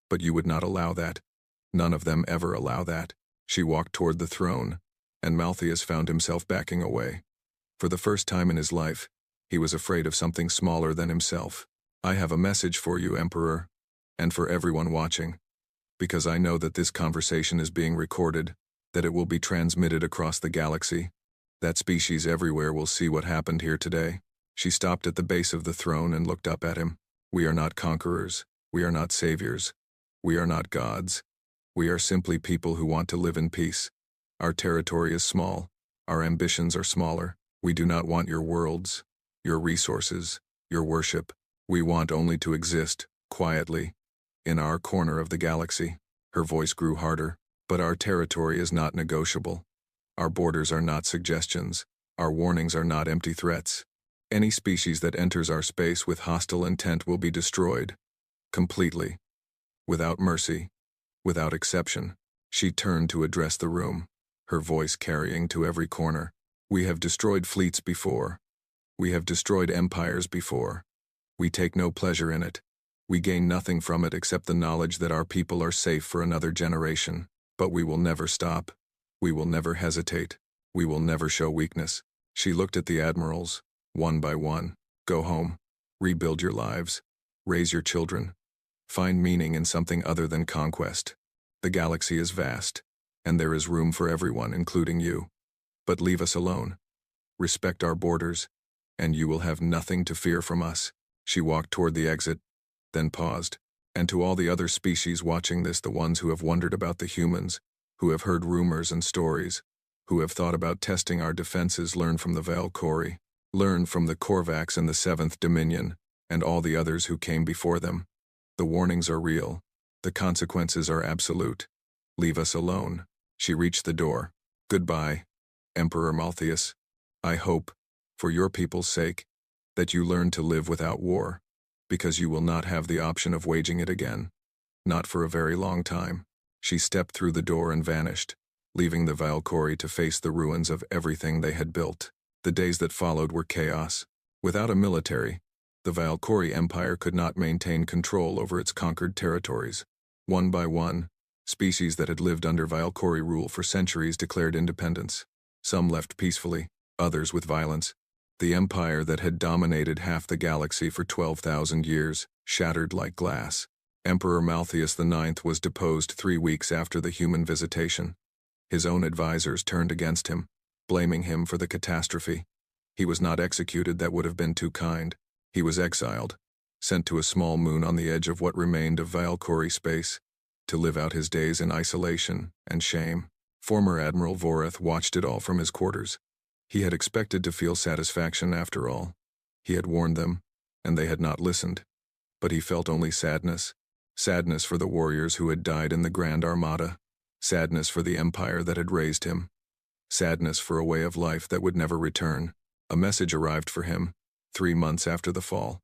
But you would not allow that. None of them ever allow that. She walked toward the throne, and Malthus found himself backing away. For the first time in his life, he was afraid of something smaller than himself. I have a message for you, Emperor, and for everyone watching, because I know that this conversation is being recorded, that it will be transmitted across the galaxy, that species everywhere will see what happened here today. She stopped at the base of the throne and looked up at him. We are not conquerors. We are not saviors. We are not gods. We are simply people who want to live in peace. Our territory is small. Our ambitions are smaller. We do not want your worlds, your resources, your worship. We want only to exist, quietly, in our corner of the galaxy. Her voice grew harder. But our territory is not negotiable. Our borders are not suggestions. Our warnings are not empty threats. Any species that enters our space with hostile intent will be destroyed. Completely. Without mercy. Without exception. She turned to address the room, her voice carrying to every corner. We have destroyed fleets before. We have destroyed empires before. We take no pleasure in it. We gain nothing from it except the knowledge that our people are safe for another generation. But we will never stop. We will never hesitate. We will never show weakness. She looked at the admirals, one by one. Go home. Rebuild your lives. Raise your children. Find meaning in something other than conquest. The galaxy is vast, and there is room for everyone, including you. But leave us alone. Respect our borders, and you will have nothing to fear from us. She walked toward the exit, then paused. And to all the other species watching this, the ones who have wondered about the humans, who have heard rumors and stories, who have thought about testing our defenses, learn from the Valkyrie, learn from the Korvax and the Seventh Dominion, and all the others who came before them. The warnings are real. The consequences are absolute. Leave us alone. She reached the door. Goodbye, Emperor Malthus. I hope, for your people's sake, that you learn to live without war, because you will not have the option of waging it again. Not for a very long time. She stepped through the door and vanished, leaving the Valkyrie to face the ruins of everything they had built. The days that followed were chaos. Without a military, the Valkyrie Empire could not maintain control over its conquered territories. One by one, species that had lived under Valkyrie rule for centuries declared independence. Some left peacefully, others with violence. The empire that had dominated half the galaxy for 12,000 years shattered like glass. Emperor Malthus IX was deposed 3 weeks after the human visitation. His own advisors turned against him, blaming him for the catastrophe. He was not executed, that would have been too kind. He was exiled, sent to a small moon on the edge of what remained of Valkyrie space, to live out his days in isolation and shame. Former Admiral Vorath watched it all from his quarters. He had expected to feel satisfaction after all. He had warned them, and they had not listened. But he felt only sadness. Sadness for the warriors who had died in the Grand Armada. Sadness for the empire that had raised him. Sadness for a way of life that would never return. A message arrived for him, 3 months after the fall.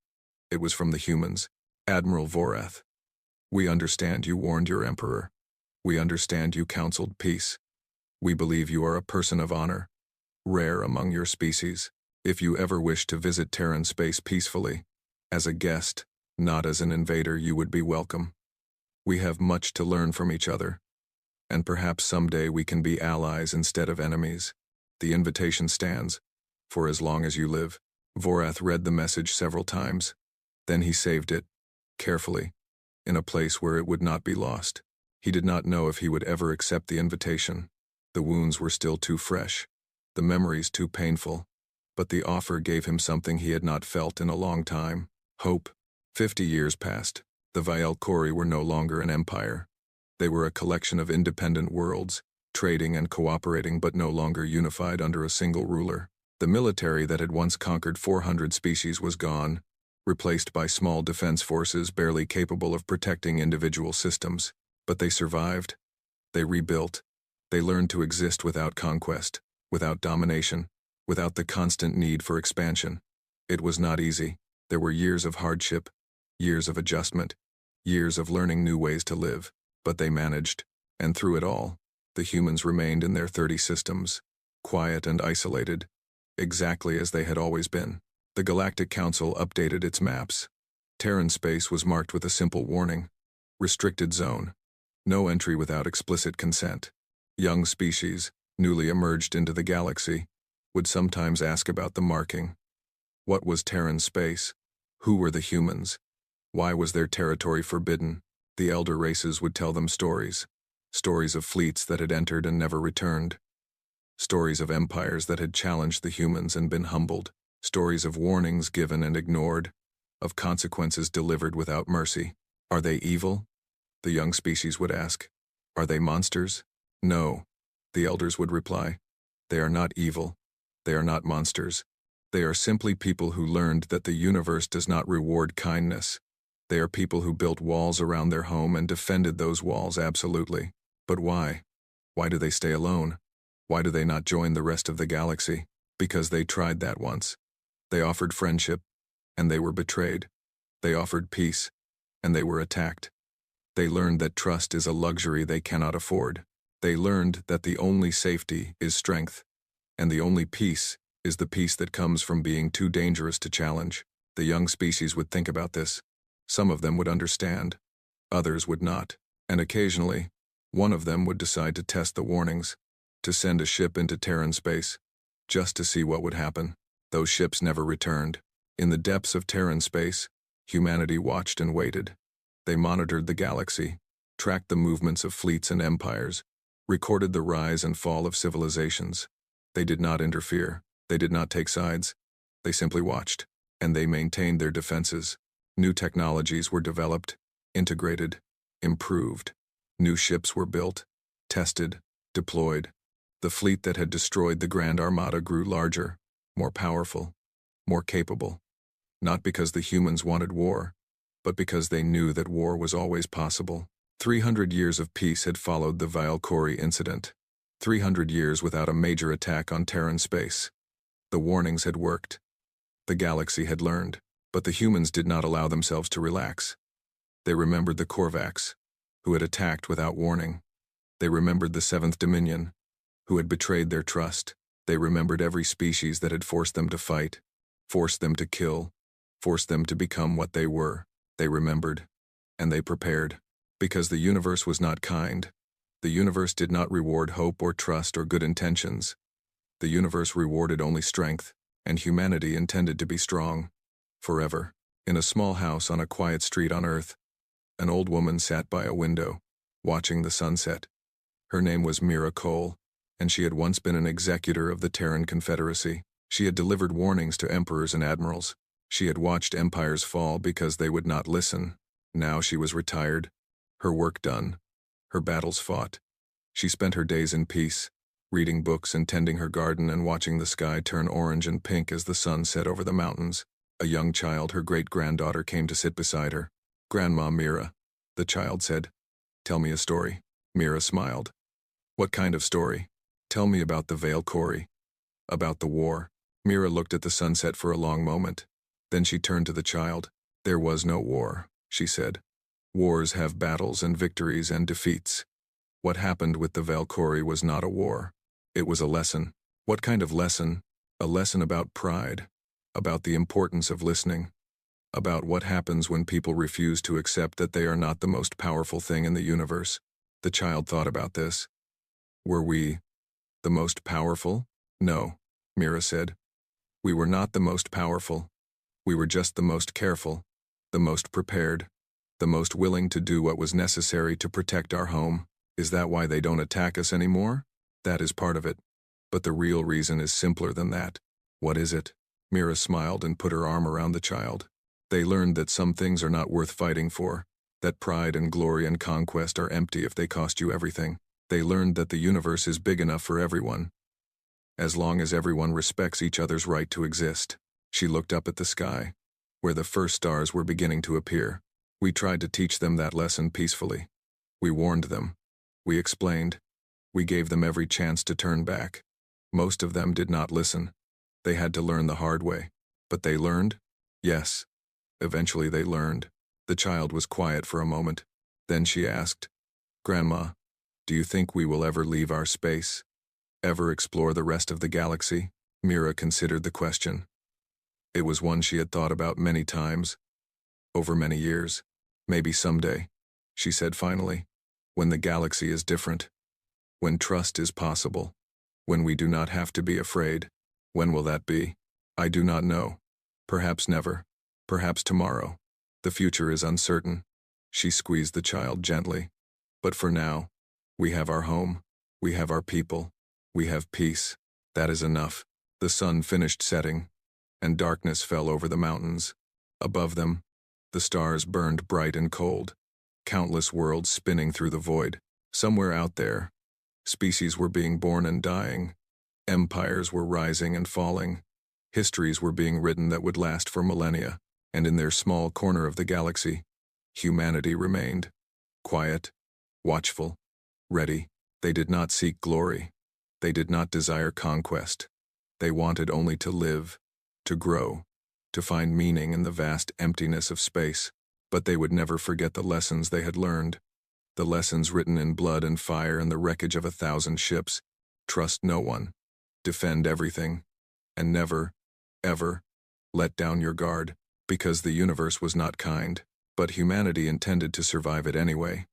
It was from the humans. Admiral Vorath. We understand you warned your emperor. We understand you counseled peace. We believe you are a person of honor, rare among your species. If you ever wish to visit Terran space peacefully, as a guest, not as an invader, you would be welcome. We have much to learn from each other, and perhaps someday we can be allies instead of enemies. The invitation stands, for as long as you live. Vorath read the message several times. Then he saved it, carefully, in a place where it would not be lost. He did not know if he would ever accept the invitation. The wounds were still too fresh. the memories too painful. But the offer gave him something he had not felt in a long time: hope. 50 years passed. The Vialkori were no longer an empire. They were a collection of independent worlds, trading and cooperating but no longer unified under a single ruler. The military that had once conquered 400 species was gone, replaced by small defense forces barely capable of protecting individual systems. But they survived. They rebuilt. They learned to exist without conquest, without domination, without the constant need for expansion. It was not easy. There were years of hardship, years of adjustment, years of learning new ways to live. But they managed, and through it all, the humans remained in their 30 systems, quiet and isolated, exactly as they had always been. The Galactic Council updated its maps. Terran space was marked with a simple warning: restricted zone. No entry without explicit consent. Young species, newly emerged into the galaxy, would sometimes ask about the marking. What was Terran space? Who were the humans? Why was their territory forbidden? The elder races would tell them stories. Stories of fleets that had entered and never returned. Stories of empires that had challenged the humans and been humbled. Stories of warnings given and ignored. Of consequences delivered without mercy. Are they evil? The young species would ask. Are they monsters? No. The elders would reply. They are not evil. They are not monsters. They are simply people who learned that the universe does not reward kindness. They are people who built walls around their home and defended those walls absolutely. But why? Why do they stay alone? Why do they not join the rest of the galaxy? Because they tried that once. They offered friendship, and they were betrayed. They offered peace, and they were attacked. They learned that trust is a luxury they cannot afford. They learned that the only safety is strength, and the only peace is the peace that comes from being too dangerous to challenge. The young species would think about this. Some of them would understand, others would not, and occasionally, one of them would decide to test the warnings, to send a ship into Terran space, just to see what would happen. Those ships never returned. In the depths of Terran space, humanity watched and waited. They monitored the galaxy, tracked the movements of fleets and empires, recorded the rise and fall of civilizations. They did not interfere. They did not take sides. They simply watched, and they maintained their defenses. New technologies were developed, integrated, improved. New ships were built, tested, deployed. The fleet that had destroyed the Grand Armada grew larger, more powerful, more capable. Not because the humans wanted war, but because they knew that war was always possible. 300 years of peace had followed the Vialkori incident. 300 years without a major attack on Terran space. The warnings had worked. The galaxy had learned. But the humans did not allow themselves to relax. They remembered the Korvax, who had attacked without warning. They remembered the Seventh Dominion, who had betrayed their trust. They remembered every species that had forced them to fight, forced them to kill, forced them to become what they were. They remembered, and they prepared. Because the universe was not kind. The universe did not reward hope or trust or good intentions. The universe rewarded only strength, and humanity intended to be strong. Forever. In a small house on a quiet street on Earth, an old woman sat by a window, watching the sunset. Her name was Mira Cole, and she had once been an executor of the Terran Confederacy. She had delivered warnings to emperors and admirals. She had watched empires fall because they would not listen. Now she was retired, her work done, her battles fought. She spent her days in peace, reading books and tending her garden and watching the sky turn orange and pink as the sun set over the mountains. A young child, her great-granddaughter, came to sit beside her. "Grandma Mira," the child said. "Tell me a story." Mira smiled. "What kind of story?" "Tell me about the Vialkori." "About the war." Mira looked at the sunset for a long moment. Then she turned to the child. "There was no war," she said. "Wars have battles and victories and defeats. What happened with the Vialkori was not a war. It was a lesson." "What kind of lesson?" "A lesson about pride. About the importance of listening, about what happens when people refuse to accept that they are not the most powerful thing in the universe." The child thought about this. "Were we the most powerful?" "No," Mira said. "We were not the most powerful. We were just the most careful, the most prepared, the most willing to do what was necessary to protect our home." "Is that why they don't attack us anymore?" "That is part of it. But the real reason is simpler than that. What is it? Mira smiled and put her arm around the child. They learned that some things are not worth fighting for, that pride and glory and conquest are empty if they cost you everything. They learned that the universe is big enough for everyone, as long as everyone respects each other's right to exist. She looked up at the sky, where the first stars were beginning to appear. We tried to teach them that lesson peacefully. We warned them. We explained. We gave them every chance to turn back. Most of them did not listen. They had to learn the hard way. But they learned? Yes. Eventually they learned. The child was quiet for a moment. Then she asked, "Grandma, do you think we will ever leave our space? Ever explore the rest of the galaxy?" Mira considered the question. It was one she had thought about many times, over many years. "Maybe someday," she said finally, "when the galaxy is different, when trust is possible, when we do not have to be afraid. When will that be? I do not know. Perhaps never. Perhaps tomorrow. The future is uncertain." She squeezed the child gently. "But for now, we have our home. We have our people. We have peace. That is enough." The sun finished setting, and darkness fell over the mountains. Above them, the stars burned bright and cold, countless worlds spinning through the void. Somewhere out there, species were being born and dying. Empires were rising and falling. Histories were being written that would last for millennia. And in their small corner of the galaxy, humanity remained. Quiet, watchful, ready. They did not seek glory. They did not desire conquest. They wanted only to live, to grow, to find meaning in the vast emptiness of space. But they would never forget the lessons they had learned. The lessons written in blood and fire and the wreckage of 1,000 ships. Trust no one. Defend everything. And never, ever, let down your guard. Because the universe was not kind, but humanity intended to survive it anyway.